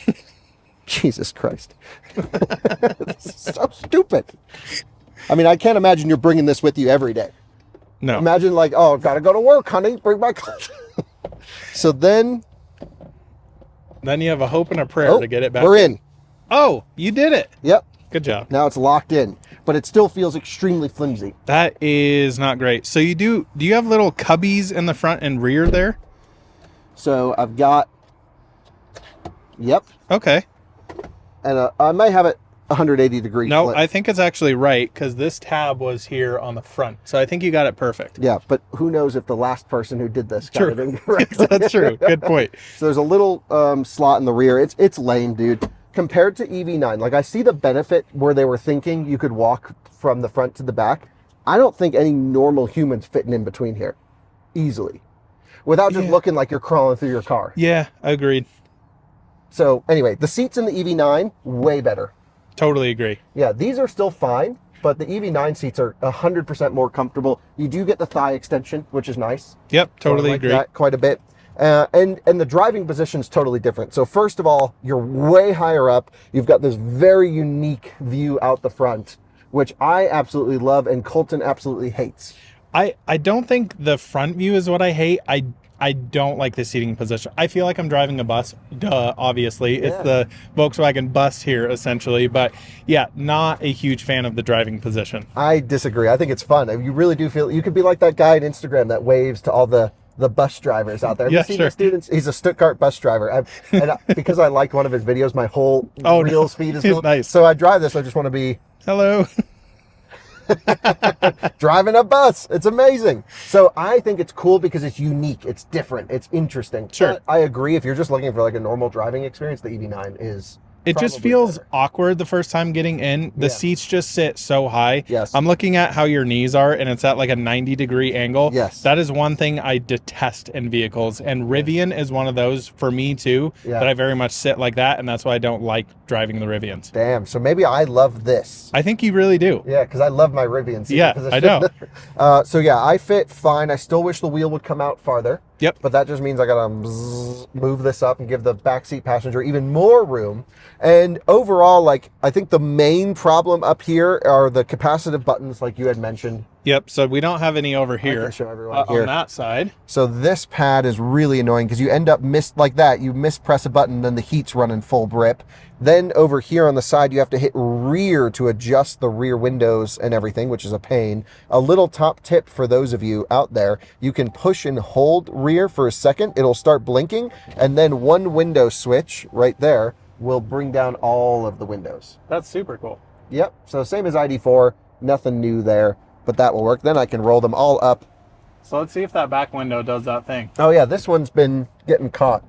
Jesus Christ. This is so stupid. I mean, I can't imagine you're bringing this with you every day. No. Imagine like, oh, got to go to work, honey. Bring my car. So then you have a hope and a prayer to get it back. We're in. Oh, you did it. Yep. Good job. Now it's locked in, but it still feels extremely flimsy. That is not great. So do you have little cubbies in the front and rear there? So I've got, yep. Okay. And I might have it 180 degrees. No, flip. I think it's actually right because this tab was here on the front. So I think you got it perfect. Yeah, but who knows if the last person who did this got it incorrect. That's true. Good point. So there's a little slot in the rear. It's lame, dude. Compared to EV9, like I see the benefit where they were thinking you could walk from the front to the back. I don't think any normal human's fitting in between here easily without just looking like you're crawling through your car. Yeah, agreed. So anyway, the seats in the EV9, way better. Totally agree. Yeah, these are still fine, but the EV9 seats are 100% more comfortable. You do get the thigh extension, which is nice. Yep, totally I like agree. that quite a bit. And the driving position is totally different. So first of all, you're way higher up. You've got this very unique view out the front, which I absolutely love and Coleton absolutely hates. I don't think the front view is what I hate. I don't like the seating position. I feel like I'm driving a bus. Duh, obviously. Yeah. It's the Volkswagen bus here, essentially. But yeah, not a huge fan of the driving position. I disagree. I think it's fun. You really do feel, you could be like that guy on Instagram that waves to all the bus drivers out there. Have you seen the students? He's a Stuttgart bus driver. Because I liked one of his videos, my whole Reels feed is filled. Nice. So I drive this. I just want to be... Hello. Driving a bus. It's amazing. So I think it's cool because it's unique. It's different. It's interesting. Sure. But I agree. If you're just looking for like a normal driving experience, the EV9 is... It just feels awkward the first time getting in. The seats just sit so high. Yes. I'm looking at how your knees are, and it's at like a 90-degree angle. Yes. That is one thing I detest in vehicles. And Rivian is one of those for me, too, that I very much sit like that, and that's why I don't like driving the Rivians. Damn. So maybe I love this. I think you really do. Yeah, because I love my Rivian seat position. I know. So yeah, I fit fine. I still wish the wheel would come out farther. Yep. But that just means I gotta move this up and give the backseat passenger even more room. And overall, like, I think the main problem up here are the capacitive buttons, like you had mentioned. Yep. So we don't have any over I here. can show everyone here. On that side. So this pad is really annoying because you end up like that. You mispress a button, then the heat's running full grip. Then over here on the side, you have to hit rear to adjust the rear windows and everything, which is a pain. A little top tip for those of you out there, you can push and hold rear for a second. It'll start blinking, and then one window switch right there will bring down all of the windows. That's super cool. Yep. So same as ID4, nothing new there, but that will work. Then I can roll them all up. So let's see if that back window does that thing. Oh yeah, this one's been getting caught.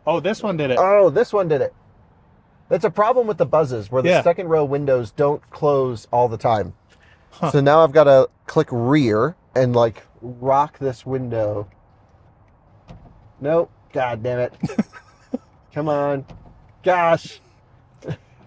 Oh, this one did it. Oh, this one did it. It's a problem with the buzzes where the second row windows don't close all the time. Huh. So now I've got to click rear and like rock this window. Nope. God damn it. Come on. Gosh.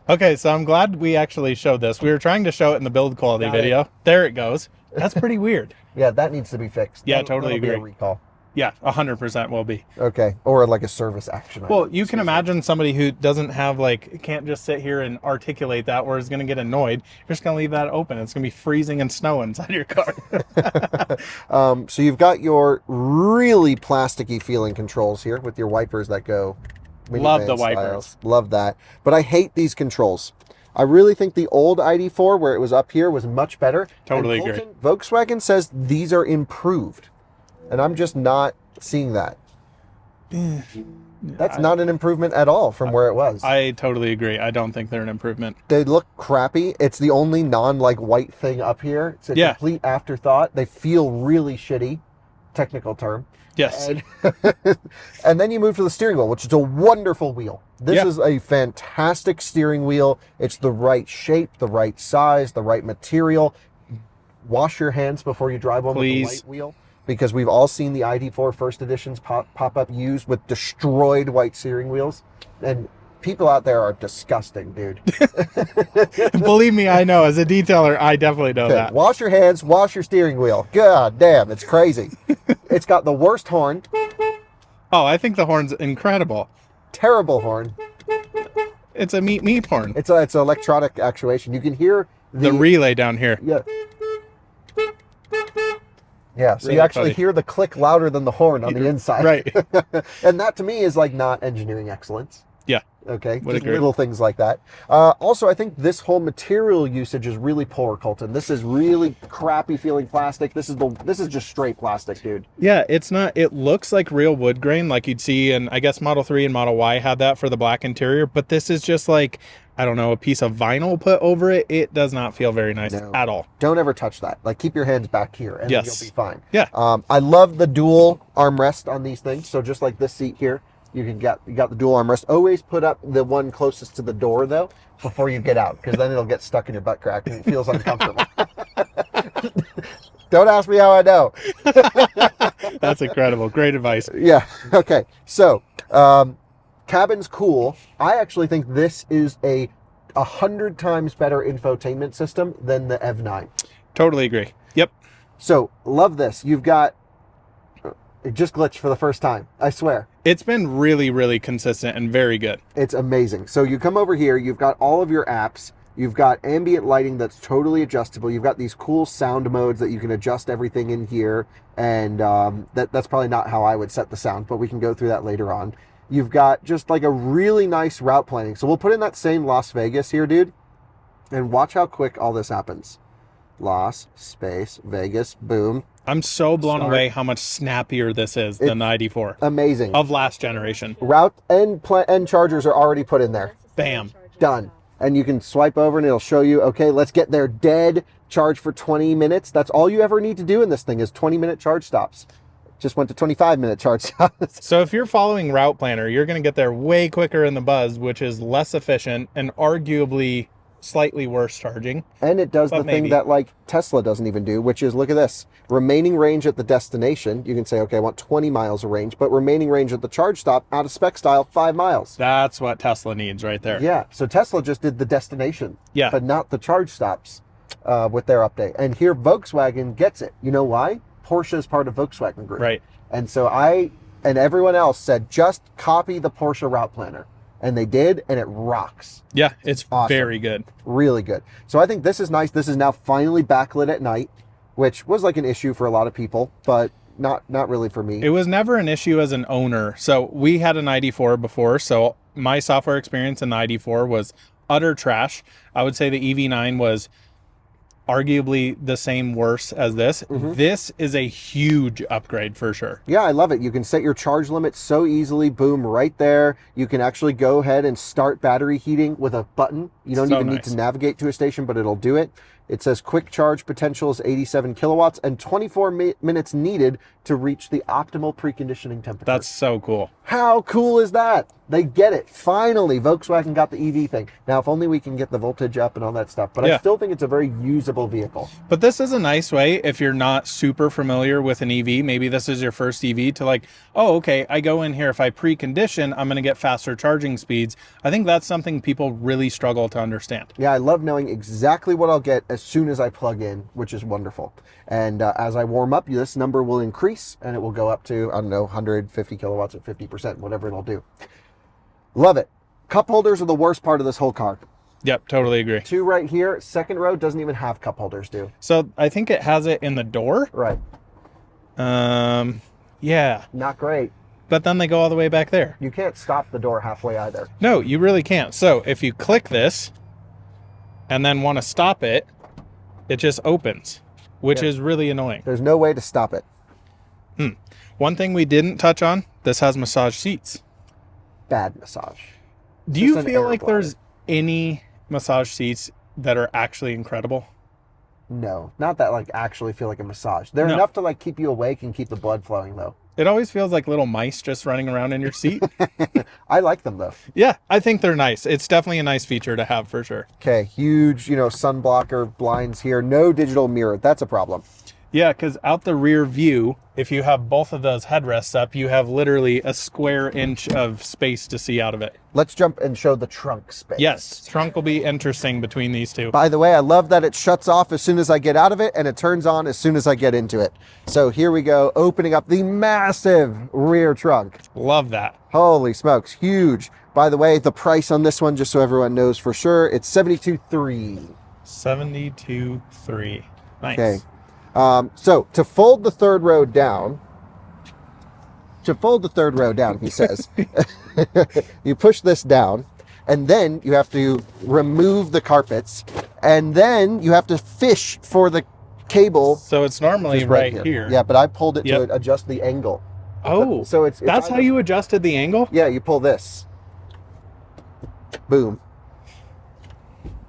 Okay, so I'm glad we actually showed this. We were trying to show it in the build quality video. There it goes. That's pretty weird. Yeah, that needs to be fixed. Yeah, totally agree. Be a recall. Yeah, 100% will be. Okay, or like a service action. Well, you can imagine somebody who doesn't have can't just sit here and articulate that, or is going to get annoyed. You're just going to leave that open. It's going to be freezing and snow inside your car. So you've got your really plasticky feeling controls here with your wipers that go. Love the wipers. Love that. But I hate these controls. I really think the old ID4 where it was up here was much better. Totally agree. Volkswagen says these are improved. And I'm just not seeing that. That's not an improvement at all from where it was. I totally agree. I don't think they're an improvement. They look crappy. It's the only white thing up here. It's a complete afterthought. They feel really shitty. Technical term. Yes. And then you move to the steering wheel, which is a wonderful wheel. This is a fantastic steering wheel. It's the right shape, the right size, the right material. Wash your hands before you drive one with the white wheel. Because we've all seen the ID4 first editions pop up used with destroyed white steering wheels. And people out there are disgusting, dude. Believe me, I know. As a detailer, I definitely know that. Wash your hands, wash your steering wheel. God damn, it's crazy. It's got the worst horn. Oh, I think the horn's incredible. Terrible horn. It's a meep horn. It's electronic actuation. You can hear the relay down here. Yeah. Yeah, so really you actually hear the click louder than the horn on the inside. Right. And that to me is like not engineering excellence. Yeah. Okay. Just little things like that. Also, I think this whole material usage is really poor, Coleton. This is really crappy feeling plastic. This is just straight plastic, dude. Yeah, it's not. It looks like real wood grain, like you'd see, and I guess Model 3 and Model Y had that for the black interior. But this is just like, I don't know, a piece of vinyl put over it. It does not feel very nice at all. Don't ever touch that. Like, keep your hands back here, and then you'll be fine. Yeah. I love the dual armrest on these things. So just like this seat here. You got the dual armrest. Always put up the one closest to the door though before you get out, because then it'll get stuck in your butt crack and it feels uncomfortable. Don't ask me how I know. That's incredible. Great advice. Yeah. Okay. So cabin's cool. I actually think this is a 100 times better infotainment system than the EV9. Totally agree. Yep. So love this. You've got. It just glitched for the first time, I swear. It's been really, really consistent and very good. It's amazing. So you come over here, you've got all of your apps, you've got ambient lighting that's totally adjustable, you've got these cool sound modes that you can adjust everything in here, and that's probably not how I would set the sound, but we can go through that later on. You've got just like a really nice route planning. So we'll put in that same Las Vegas here, dude, and watch how quick all this happens. Las, space, Vegas, boom. I'm so blown away how much snappier this is than the ID4. Amazing. Of last generation. Route and chargers are already put in there. Bam. Done. And you can swipe over and it'll show you, okay, let's get there dead, charge for 20 minutes. That's all you ever need to do in this thing is 20-minute charge stops. Just went to 25-minute charge stops. So if you're following Route Planner, you're going to get there way quicker in the Buzz, which is less efficient and arguably slightly worse charging. And it does the thing that like Tesla doesn't even do, which is, look at this, remaining range at the destination. You can say, okay, I want 20 miles of range, but remaining range at the charge stop, out of spec style, 5 miles. That's what Tesla needs right there. Yeah. So Tesla just did the destination, yeah, but not the charge stops with their update. And here Volkswagen gets it. You know why? Porsche is part of Volkswagen Group. Right. And so I and everyone else said, just copy the Porsche route planner. And they did, and it rocks. Yeah, it's awesome. Very good. Really good. So I think this is nice. This is now finally backlit at night. which was like an issue for a lot of people, but not really for me. It was never an issue as an owner. So we had an ID4 before. So my software experience in the ID4 was utter trash. I would say the EV9 was arguably the same worse as this. This is a huge upgrade for sure. Yeah, I love it. You can set your charge limit so easily. Boom, right there. You can actually go ahead and start battery heating with a button. You don't even need to navigate to a station, but it'll do it. It says quick charge potential is 87 kilowatts and 24 minutes needed to reach the optimal preconditioning temperature. That's so cool. How cool is that? They get it. Finally, Volkswagen got the EV thing. Now, if only we can get the voltage up and all that stuff. But I still think it's a very usable vehicle. But this is a nice way, if you're not super familiar with an EV, maybe this is your first EV, to like, oh, okay, I go in here, if I precondition, I'm going to get faster charging speeds. I think that's something people really struggle to understand. Yeah, I love knowing exactly what I'll get as soon as I plug in, which is wonderful. And as I warm up, this number will increase and it will go up to, I don't know, 150 kilowatts at 50%, whatever it'll do. Love it. Cup holders are the worst part of this whole car. Yep, totally agree. 2 right here. Second row doesn't even have cup holders, do. So I think it has it in the door. Right. Yeah. Not great. But then they go all the way back there. You can't stop the door halfway either. No, you really can't. So if you click this and then want to stop it, it just opens, which is really annoying. There's no way to stop it. One thing we didn't touch on, this has massage seats. Bad massage. Do you feel like there's any massage seats that are actually incredible? No, not that like actually feel like a massage. They're enough to like keep you awake and keep the blood flowing though. It always feels like little mice just running around in your seat. I like them though. Yeah, I think they're nice. It's definitely a nice feature to have for sure. Okay, huge, sun blocker blinds here. No digital mirror. That's a problem. Yeah, because out the rear view, if you have both of those headrests up, you have literally a square inch of space to see out of it. Let's jump and show the trunk space. Yes, trunk will be interesting between these two. By the way, I love that it shuts off as soon as I get out of it and it turns on as soon as I get into it. So here we go, opening up the massive rear trunk. Love that. Holy smokes, huge. By the way, the price on this one, just so everyone knows for sure, it's $72,300. $72,300. Nice. Okay. So to fold the third row down, he says, you push this down and then you have to remove the carpets and then you have to fish for the cable. So it's normally right here. Yeah, but I pulled it to adjust the angle. Oh, so it's that's how you adjusted the angle? Yeah, you pull this. Boom.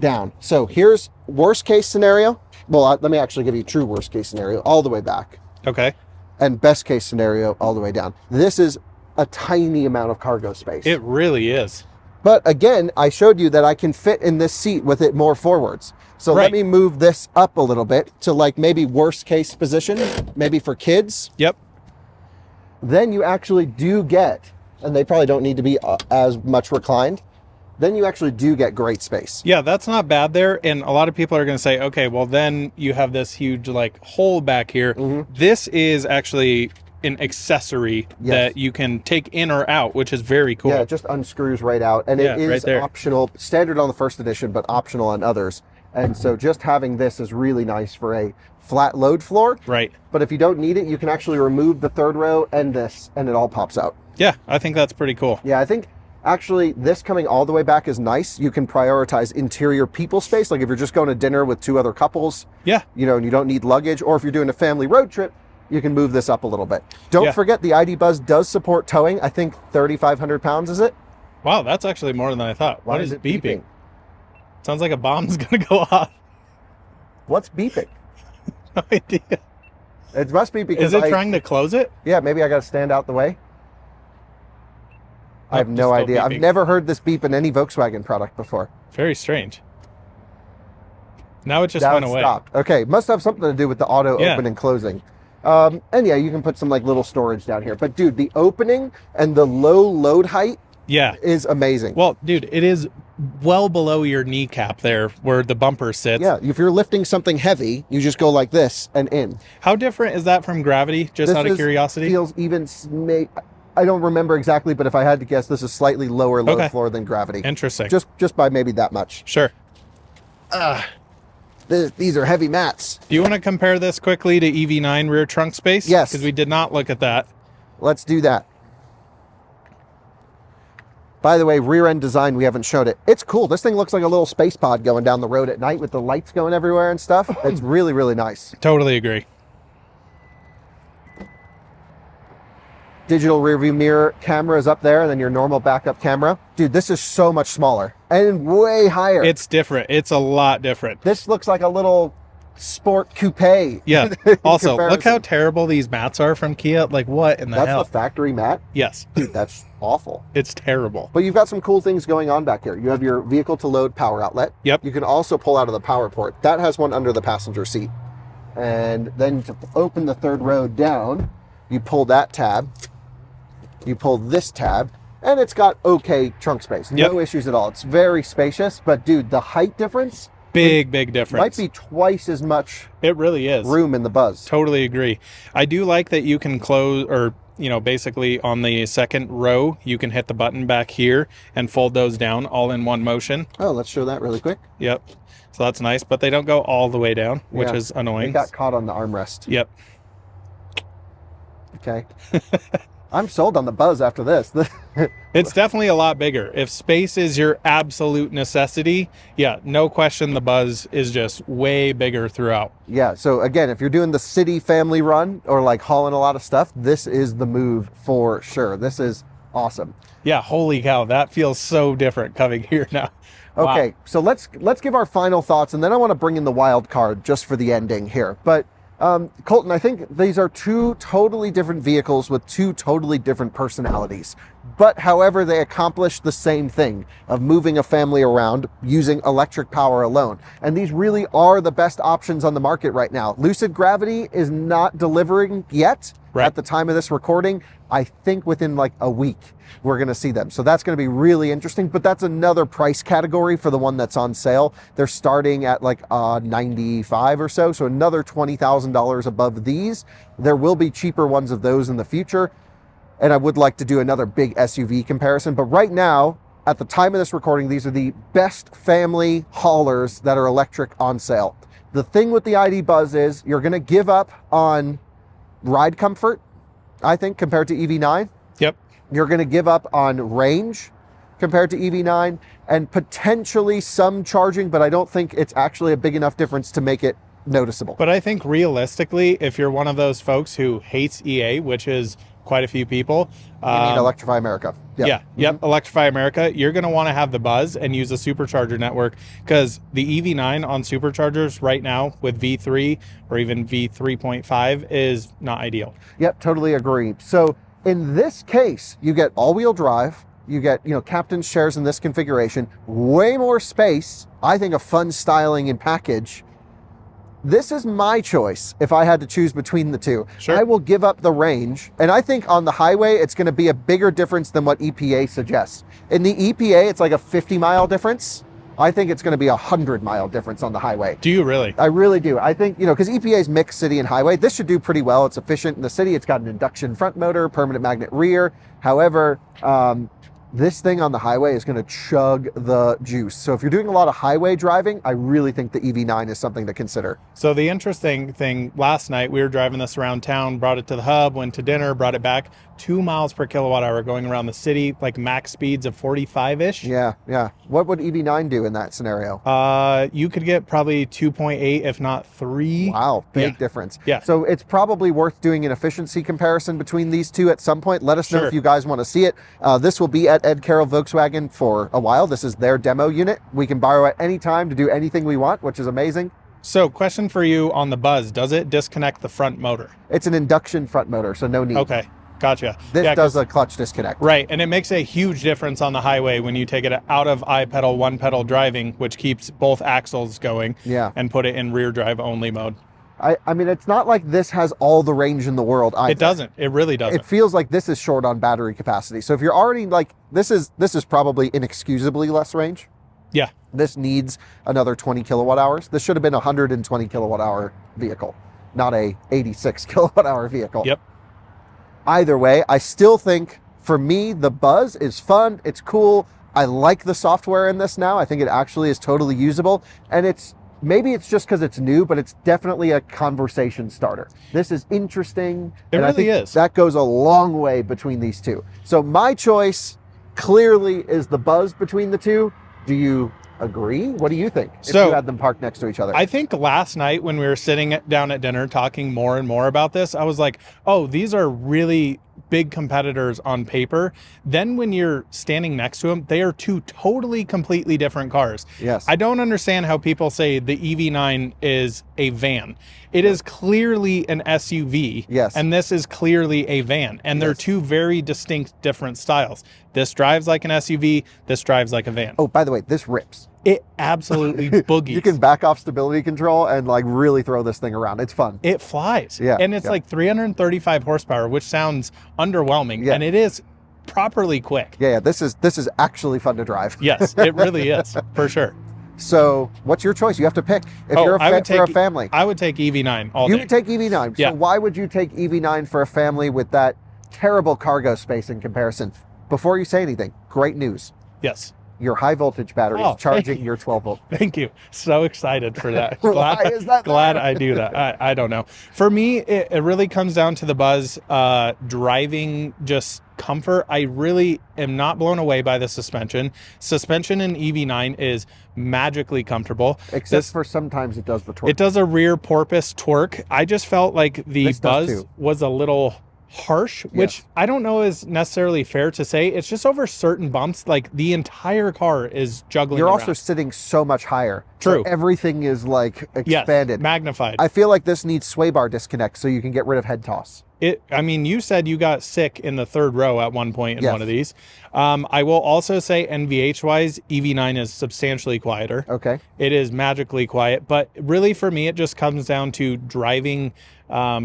Down. So here's worst case scenario. Well, let me actually give you true worst case scenario all the way back. Okay. And best case scenario all the way down. This is a tiny amount of cargo space. It really is. But again, I showed you that I can fit in this seat with it more forwards. So let me move this up a little bit to like maybe worst case position, maybe for kids. Yep. Then you actually do get, and they probably don't need to be as much reclined, then you actually do get great space. Yeah, that's not bad there. And a lot of people are going to say, okay, well then you have this huge like hole back here. This is actually an accessory that you can take in or out, which is very cool. Yeah, it just unscrews right out. And it is optional, standard on the first edition, but optional on others. And so just having this is really nice for a flat load floor. Right. But if you don't need it, you can actually remove the third row and this, and it all pops out. Yeah, I think that's pretty cool. Yeah, I think actually this coming all the way back is nice. You can prioritize interior people space. Like if you're just going to dinner with 2 other couples, and you don't need luggage, or if you're doing a family road trip, you can move this up a little bit. Don't forget the ID Buzz does support towing. I think 3,500 pounds, is it? Wow, that's actually more than I thought. Why is it beeping? Sounds like a bomb's going to go off. What's beeping? No idea. It must be because Is it trying to close it? Yeah, maybe I got to stand out the way. I have no idea. I've never heard this beep in any Volkswagen product before. Very strange. Now it just went away. Stopped. Okay, must have something to do with the auto open and closing. And yeah, you can put some like little storage down here. But dude, the opening and the low load height is amazing. Well, dude, it is well below your kneecap there where the bumper sits. Yeah, if you're lifting something heavy, you just go like this and in. How different is that from Gravity, just out of curiosity? Feels even... I don't remember exactly, but if I had to guess, this is slightly lower load floor than Gravity. Interesting. Just by maybe that much. Sure. These are heavy mats. Do you want to compare this quickly to EV9 rear trunk space? Yes. Because we did not look at that. Let's do that. By the way, rear end design, we haven't showed it. It's cool. This thing looks like a little space pod going down the road at night with the lights going everywhere and stuff. It's really, really nice. Totally agree. Digital rear view mirror camera is up there, and then your normal backup camera. Dude, this is so much smaller and way higher. It's different. It's a lot different. This looks like a little sport coupe. Yeah. Also, look how terrible these mats are from Kia. Like, what in the hell? That's the factory mat? Yes. Dude, that's awful. It's terrible. But you've got some cool things going on back here. You have your vehicle to load power outlet. Yep. You can also pull out of the power port. That has one under the passenger seat. And then to open the third row down, you pull that tab. You pull this tab, and it's got okay trunk space. No issues at all. It's very spacious, but dude, the height difference, big difference. Might be twice as much. It really is. Room in the Buzz. Totally agree. I do like that you can close, or basically on the second row, you can hit the button back here and fold those down all in one motion. Oh, let's show that really quick. Yep. So that's nice, but they don't go all the way down, which is annoying. It got caught on the armrest. Yep. Okay. I'm sold on the Buzz after this. It's definitely a lot bigger. If space is your absolute necessity, yeah, no question the Buzz is just way bigger throughout. Yeah, so again, if you're doing the city family run or like hauling a lot of stuff, this is the move for sure. This is awesome. Yeah, holy cow, that feels so different coming here now. Okay, wow. So let's give our final thoughts, and then I want to bring in the wild card just for the ending here. But Coleton, I think these are two totally different vehicles with two totally different personalities. But however, they accomplish the same thing of moving a family around using electric power alone. And these really are the best options on the market right now. Lucid Gravity is not delivering yet. Right. At the time of this recording. I think within like a week, we're going to see them. So that's going to be really interesting, but that's another price category for the one that's on sale. They're starting at like 95 or so. So another $20,000 above these. There will be cheaper ones of those in the future. And I would like to do another big SUV comparison. But right now, at the time of this recording, these are the best family haulers that are electric on sale. The thing with the ID Buzz is you're going to give up on ride comfort, I think, compared to EV9. Yep. You're going to give up on range compared to EV9 and potentially some charging, but I don't think it's actually a big enough difference to make it noticeable. But I think realistically, if you're one of those folks who hates EA, which is quite a few people. You mean Electrify America. Yep. Yeah, Electrify America. You're going to want to have the Buzz and use a supercharger network, because the EV9 on superchargers right now with V3 or even V3.5 is not ideal. Yep, totally agree. So in this case, you get all-wheel drive. You get, captain's chairs in this configuration, way more space. I think a fun styling and package. This is my choice if I had to choose between the two. Sure. I will give up the range. And I think on the highway, it's going to be a bigger difference than what EPA suggests. In the EPA, it's like a 50-mile difference. I think it's going to be a 100-mile difference on the highway. Do you really? I really do. I think, because EPA is mixed city and highway. This should do pretty well. It's efficient in the city. It's got an induction front motor, permanent magnet rear. However, this thing on the highway is going to chug the juice. So if you're doing a lot of highway driving, I really think the EV9 is something to consider. So the interesting thing, last night we were driving this around town, brought it to the hub, went to dinner, brought it back, 2 miles per kilowatt hour going around the city, like max speeds of 45-ish. Yeah. What would EV9 do in that scenario? You could get probably 2.8, if not 3. Wow, big difference. Yeah. So it's probably worth doing an efficiency comparison between these two at some point. Let us know if you guys want to see it. This will be at Ed Carroll Volkswagen for a while. This is their demo unit. We can borrow at any time to do anything we want, which is amazing. So question for you on the Buzz, does it disconnect the front motor? It's an induction front motor, so no need. Okay, gotcha. This does a clutch disconnect. Right, and it makes a huge difference on the highway when you take it out of I-pedal, one-pedal driving, which keeps both axles going, and put it in rear drive only mode. I mean, it's not like this has all the range in the world either. It doesn't. It really doesn't. It feels like this is short on battery capacity. So if you're already like, this is probably inexcusably less range. Yeah. This needs another 20 kilowatt hours. This should have been a 120 kilowatt hour vehicle, not a 86 kilowatt hour vehicle. Yep. Either way, I still think for me, the Buzz is fun. It's cool. I like the software in this now. I think it actually is totally usable, and it's maybe it's just because it's new, but it's definitely a conversation starter. This is interesting. It and really I think is. that goes a long way between these two. So my choice clearly is the Buzz between the two. Do you agree? What do you think if So, you had them parked next to each other? I think last night when we were sitting down at dinner talking more and more about this, I was like, oh, these are really big competitors on paper. Then when you're standing next to them, they are two totally, completely different cars. Yes. I don't understand how people say the EV9 is a van. It is clearly an SUV. Yes. And this is clearly a van. And they're Yes. two very distinct, different styles. This drives like an SUV. This drives like a van. Oh, by the way, this rips. It absolutely boogies. You can back off stability control and like really throw this thing around. It's fun. It flies. Yeah, And it's like 335 horsepower, which sounds underwhelming. Yeah. And it is properly quick. Yeah, this is actually fun to drive. Yes, it really is, for sure. So what's your choice? You have to pick. If you're I would for a take- family. I would take EV9 all You day. would take EV9. Yeah. So why would you take EV9 for a family with that terrible cargo space in comparison? Before you say anything, great news. Yes. Your high voltage battery Oh, is charging thank you. your 12 volt. Thank you. So excited for that. Why is that glad there? I do that. I don't know. For me, it really comes down to the Buzz driving, just comfort. I really am not blown away by the suspension. Suspension in EV9 is magically comfortable. Except for sometimes it does the torque. It does a rear porpoise torque. I just felt like the This does Buzz too. was a little harsh, which Yes. I don't know is necessarily fair to say. It's just over certain bumps, like the entire car is juggling You're around. also sitting so much higher. True. So everything is like Yes, expanded. magnified. I feel like this needs sway bar disconnect so you can get rid of head toss. I mean, you said you got sick in the third row at one point in Yes. one of these. I will also say NVH wise, EV9 is substantially quieter. Okay. It is magically quiet, but really for me, it just comes down to driving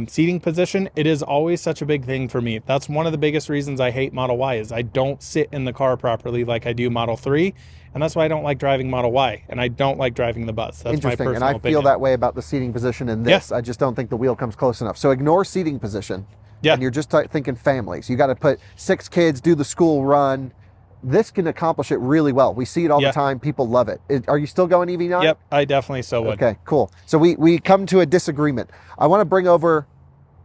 seating position. It is always such a big thing for me. That's one of the biggest reasons I hate Model Y is I don't sit in the car properly like I do Model 3. And that's why I don't like driving Model Y and I don't like driving the Buzz. That's my Interesting. personal And I opinion. feel that way about the seating position in this. I just don't think the wheel comes close enough. So ignore seating position. Yeah. And you're just thinking families. You got to put 6 kids, do the school run. This can accomplish it really well. We see it all Yeah. the time. People love it. Are you still going EV9? Yep, I definitely so would. Okay, cool. So we come to a disagreement. I want to bring over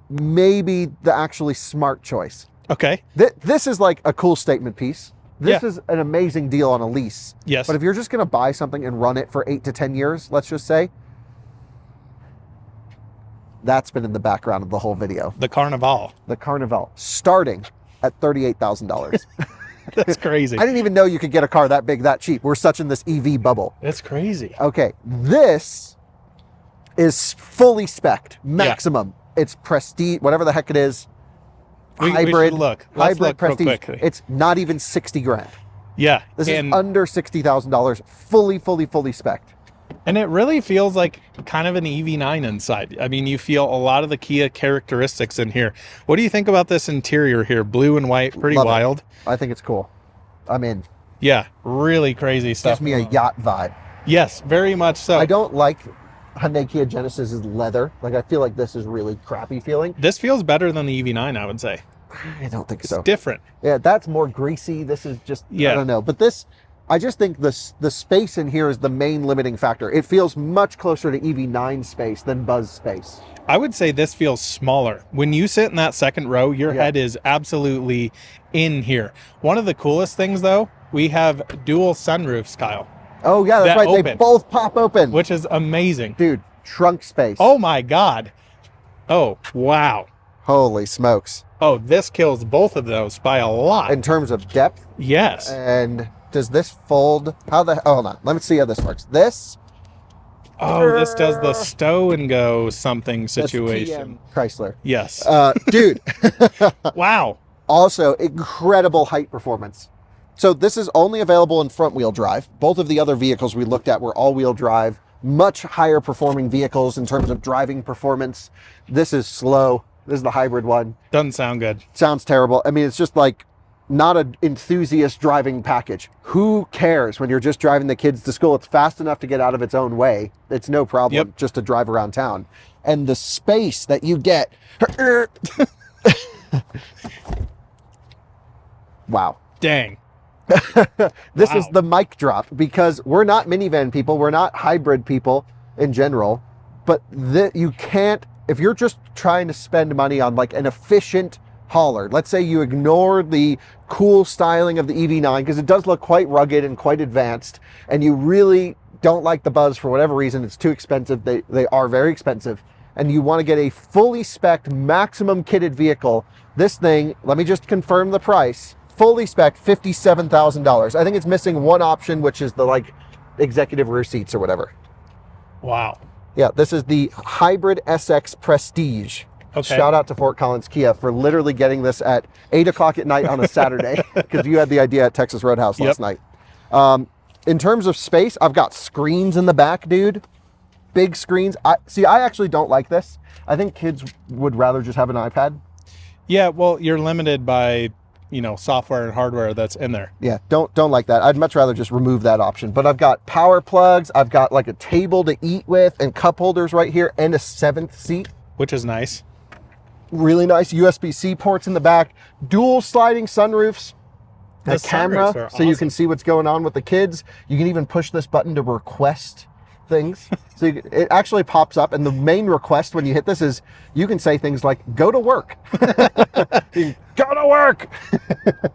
maybe the actually smart choice. Okay. This is like a cool statement piece. This Yeah. is an amazing deal on a lease. Yes. But if you're just going to buy something and run it for 8 to 10 years, let's just say, that's been in the background of the whole video. The Carnival. The Carnival, starting at $38,000. That's crazy. I didn't even know you could get a car that big, that cheap. We're such in this EV bubble. That's crazy. Okay, this is fully spec'd, maximum. It's prestige, whatever the heck it is. We Hybrid, should look. Let's hybrid look real prestige. quickly. It's not even 60 grand. Yeah. This is and, under $60,000, fully spec'd. and it really feels like kind of an EV9 inside. I mean, you feel a lot of the Kia characteristics in here. What do you think about this interior here? Blue and white, pretty Love it. wild. I think it's cool. I'm in. Yeah, really crazy stuff. Gives me a yacht vibe. Yes, very much so. I don't like Hyundai Kia Genesis's leather. Like, I feel like this is really crappy feeling. This feels better than the EV9, I would say. I don't think It's so. different. Yeah, that's more greasy. This is just, I Yeah. don't know. But this, I just think the space in here is the main limiting factor. It feels much closer to EV9 space than Buzz space. I would say this feels smaller. When you sit in that second row, your Yeah. head is absolutely in here. One of the coolest things, though, we have dual sunroofs, Kyle, Oh, yeah, that's That right. They open. both pop open. which is amazing. Dude, trunk space. Oh my God. Oh, wow. Holy smokes. Oh, this kills both of those by a lot. In terms of depth, Yes. and does this fold? Oh, hold on. Let me see how this works. This, Oh, this does the stow and go something that's situation. TM Chrysler. Yes. Dude, Wow. also incredible height performance. So this is only available in front wheel drive. Both of the other vehicles we looked at were all wheel drive, much higher performing vehicles in terms of driving performance. This is slow. This is the hybrid one. Doesn't sound good. Sounds terrible. I mean, it's just like not an enthusiast driving package. Who cares when you're just driving the kids to school? It's fast enough to get out of its own way. It's no problem just to drive around town. And the space that you get. Wow. Dang. This is Wow. the mic drop because we're not minivan people. We're not hybrid people. in general, but you can't, if you're just trying to spend money on like an efficient hauler, let's say you ignore the cool styling of the EV9 because it does look quite rugged and quite advanced, and you really don't like the Buzz for whatever reason, it's too expensive, they are very expensive, and you want to get a fully spec'd, maximum kitted vehicle, this thing, let me just confirm the price, fully spec'd, $57,000. I think it's missing one option, which is the like executive rear seats or whatever. Wow. Yeah, this is the Hybrid SX Prestige. Okay. Shout out to Fort Collins Kia for literally getting this at 8 o'clock at night on a Saturday, because you had the idea at Texas Roadhouse last night. In terms of space, I've got screens in the back, dude. Big screens. I actually don't like this. I think kids would rather just have an iPad. Yeah, well, you're limited by, you know, software and hardware that's in there. Yeah, don't like that. I'd much rather just remove that option. But I've got power plugs, I've got like a table to eat with and cup holders right here, and a 7th seat. Which is nice. Really nice USB-C ports in the back, dual sliding sunroofs, a camera so awesome. You can see what's going on with the kids. You can even push this button to request things. So it actually pops up, and the main request when you hit this is you can say things like, go to work. Go to work.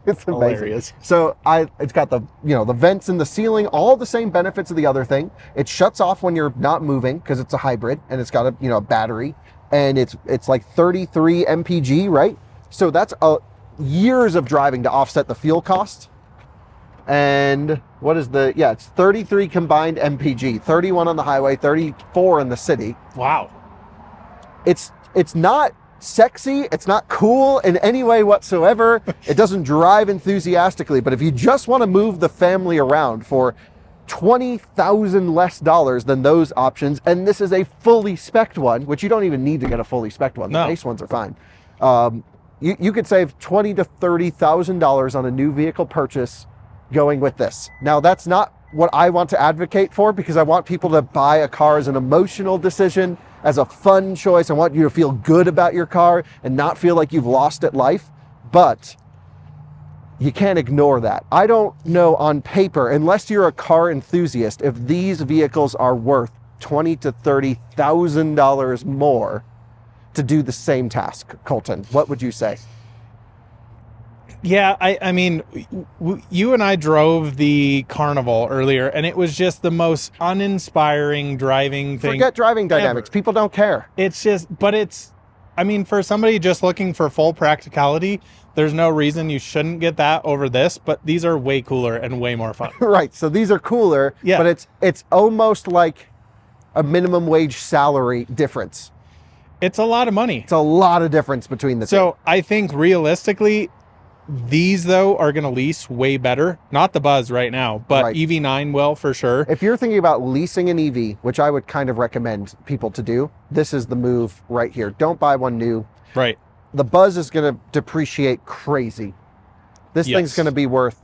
It's amazing. Hilarious. So it's got the, you know, the vents in the ceiling, all the same benefits of the other thing. It shuts off when you're not moving because it's a hybrid, and it's got a, you know, battery, and it's like 33 mpg, right? So that's years of driving to offset the fuel cost. And what is it's 33 combined mpg, 31 on the highway, 34 in the city. Wow. It's not sexy, it's not cool in any way whatsoever. It doesn't drive enthusiastically, but if you just want to move the family around for $20,000 less than those options, and this is a fully spec'd one, which you don't even need to get a fully spec'd one. The base ones are fine. You could save $20,000 to $30,000 on a new vehicle purchase going with this. Now, that's not what I want to advocate for, because I want people to buy a car as an emotional decision, as a fun choice. I want you to feel good about your car and not feel like you've lost at life. But you can't ignore that. I don't know on paper, unless you're a car enthusiast, if these vehicles are worth $20,000 to $30,000 more to do the same task. Colton, what would you say? Yeah, I mean, you and I drove the Carnival earlier, and it was just the most uninspiring driving thing. Forget driving dynamics. Ever. People don't care. It's just, but it's, I mean, for somebody just looking for full practicality, there's no reason you shouldn't get that over this, but these are way cooler and way more fun. Right, so these are cooler, but it's almost like a minimum wage salary difference. It's a lot of money. It's a lot of difference between the two. So I think realistically, these though are going to lease way better. Not the Buzz right now, but EV9 will for sure. If you're thinking about leasing an EV, which I would kind of recommend people to do, this is the move right here. Don't buy one new. Right. The Buzz is going to depreciate crazy. This thing's going to be worth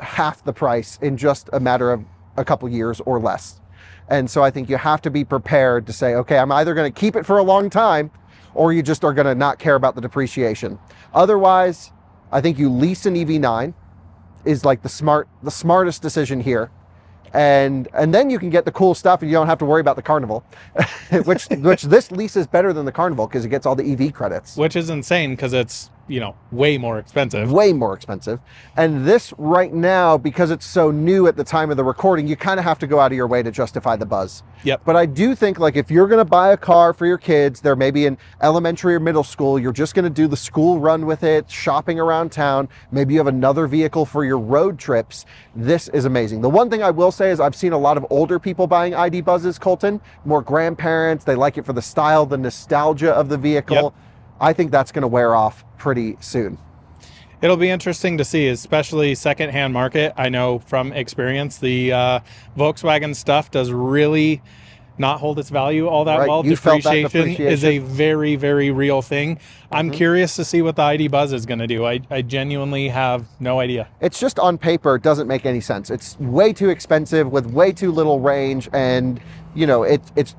half the price in just a matter of a couple years or less. And so I think you have to be prepared to say, okay, I'm either going to keep it for a long time, or you just are going to not care about the depreciation. Otherwise, I think you lease an EV9 is like the smartest decision here. And then you can get the cool stuff and you don't have to worry about the Carnival, which this lease is better than the Carnival because it gets all the EV credits. Which is insane because it's, you know, way more expensive. Way more expensive. And this right now, because it's so new at the time of the recording, you kind of have to go out of your way to justify the Buzz. Yep. But I do think, like, if you're going to buy a car for your kids, they're maybe in elementary or middle school, you're just going to do the school run with it, shopping around town, maybe you have another vehicle for your road trips, this is amazing. The one thing I will say is I've seen a lot of older people buying ID Buzzes, Colton, more grandparents, they like it for the style, the nostalgia of the vehicle. Yep. I think that's going to wear off pretty soon. It'll be interesting to see, especially secondhand market. I know from experience, the Volkswagen stuff does really not hold its value all that well. Depreciation is a very, very real thing. I'm curious to see what the ID Buzz is going to do. I genuinely have no idea. It's just on paper, it doesn't make any sense. It's way too expensive with way too little range, and you know, it's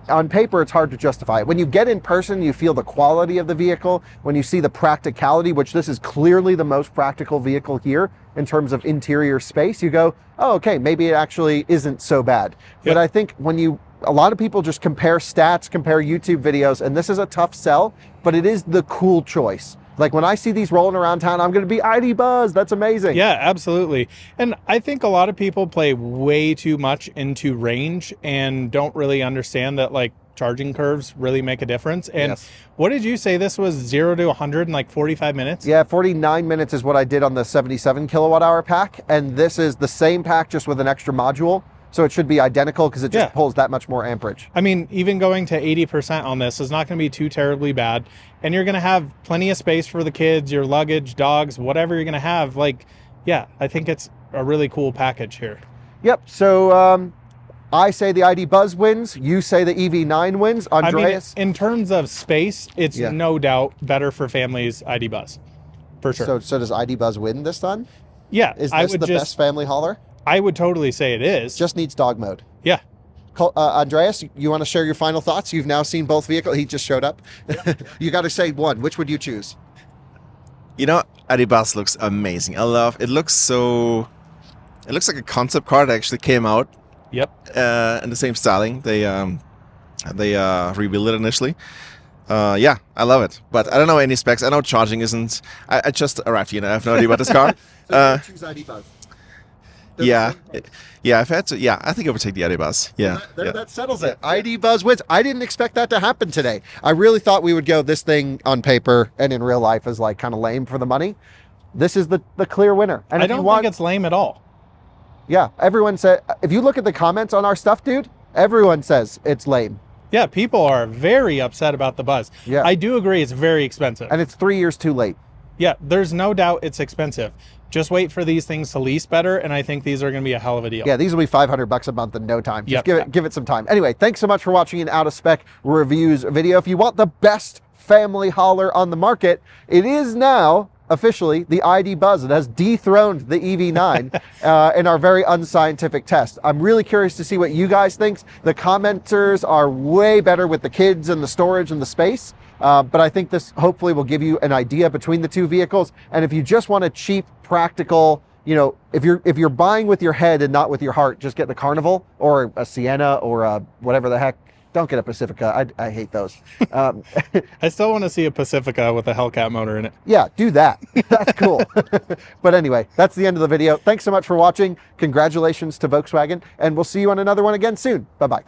on paper, it's hard to justify it. When you get in person, you feel the quality of the vehicle. When you see the practicality, which this is clearly the most practical vehicle here in terms of interior space, you go, oh, okay, maybe it actually isn't so bad. Yep. But I think when you a lot of people just compare stats, compare YouTube videos, and this is a tough sell, but it is the cool choice. Like when I see these rolling around town, I'm going to be ID buzz. That's amazing. Yeah, absolutely. And I think a lot of people play way too much into range and don't really understand that like charging curves really make a difference. And Yes. What did you say? This was 0 to 100 in like 45 minutes? Yeah, 49 minutes is what I did on the 77 kilowatt hour pack. And this is the same pack just with an extra module. So it should be identical because it just pulls that much more amperage. I mean, even going to 80% on this is not going to be too terribly bad. And you're going to have plenty of space for the kids, your luggage, dogs, whatever you're going to have. Like, yeah, I think it's a really cool package here. Yep. So I say the ID Buzz wins. You say the EV9 wins. Andreas? I mean, in terms of space, it's no doubt better for families ID Buzz, for sure. So does ID Buzz win this time? Yeah. Is this the best family hauler? I would totally say it is. Just needs dog mode. Yeah. Andreas, you want to share your final thoughts? You've now seen both vehicles. He just showed up. You got to say one. Which would you choose? You know, ID Buzz looks amazing. I love it. Looks like a concept car that actually came out. Yep. In the same styling. They rebuilt it initially. Yeah, I love it. But I don't know any specs. I know charging isn't. I just arrived here. I have no idea about this car. So choose ID Buzz. Yeah, if I had to, I think I would take the ID Buzz. Yeah, that settles it. ID Buzz wins. I didn't expect that to happen today. I really thought we would go this thing on paper and in real life is like kind of lame for the money. This is the clear winner. And I don't think it's lame at all. Yeah, everyone said, if you look at the comments on our stuff, dude, everyone says it's lame. Yeah, people are very upset about the Buzz. Yeah. I do agree it's very expensive. And it's 3 years too late. Yeah, there's no doubt it's expensive. Just wait for these things to lease better, and I think these are going to be a hell of a deal. Yeah, these will be $500 a month in no time. Just Yep. give it some time. Anyway, thanks so much for watching an out of spec reviews video. If you want the best family hauler on the market, it is now officially the ID Buzz. It has dethroned the EV9 in our very unscientific test. I'm really curious to see what you guys think. The commenters are way better with the kids and the storage and the space. But I think this hopefully will give you an idea between the two vehicles. And if you just want a cheap, practical, you know, if you're buying with your head and not with your heart, just get the Carnival or a Sienna or a whatever the heck. Don't get a Pacifica. I hate those. I still want to see a Pacifica with a Hellcat motor in it. Yeah, do that. That's cool. But anyway, that's the end of the video. Thanks so much for watching. Congratulations to Volkswagen, and we'll see you on another one again soon. Bye-bye.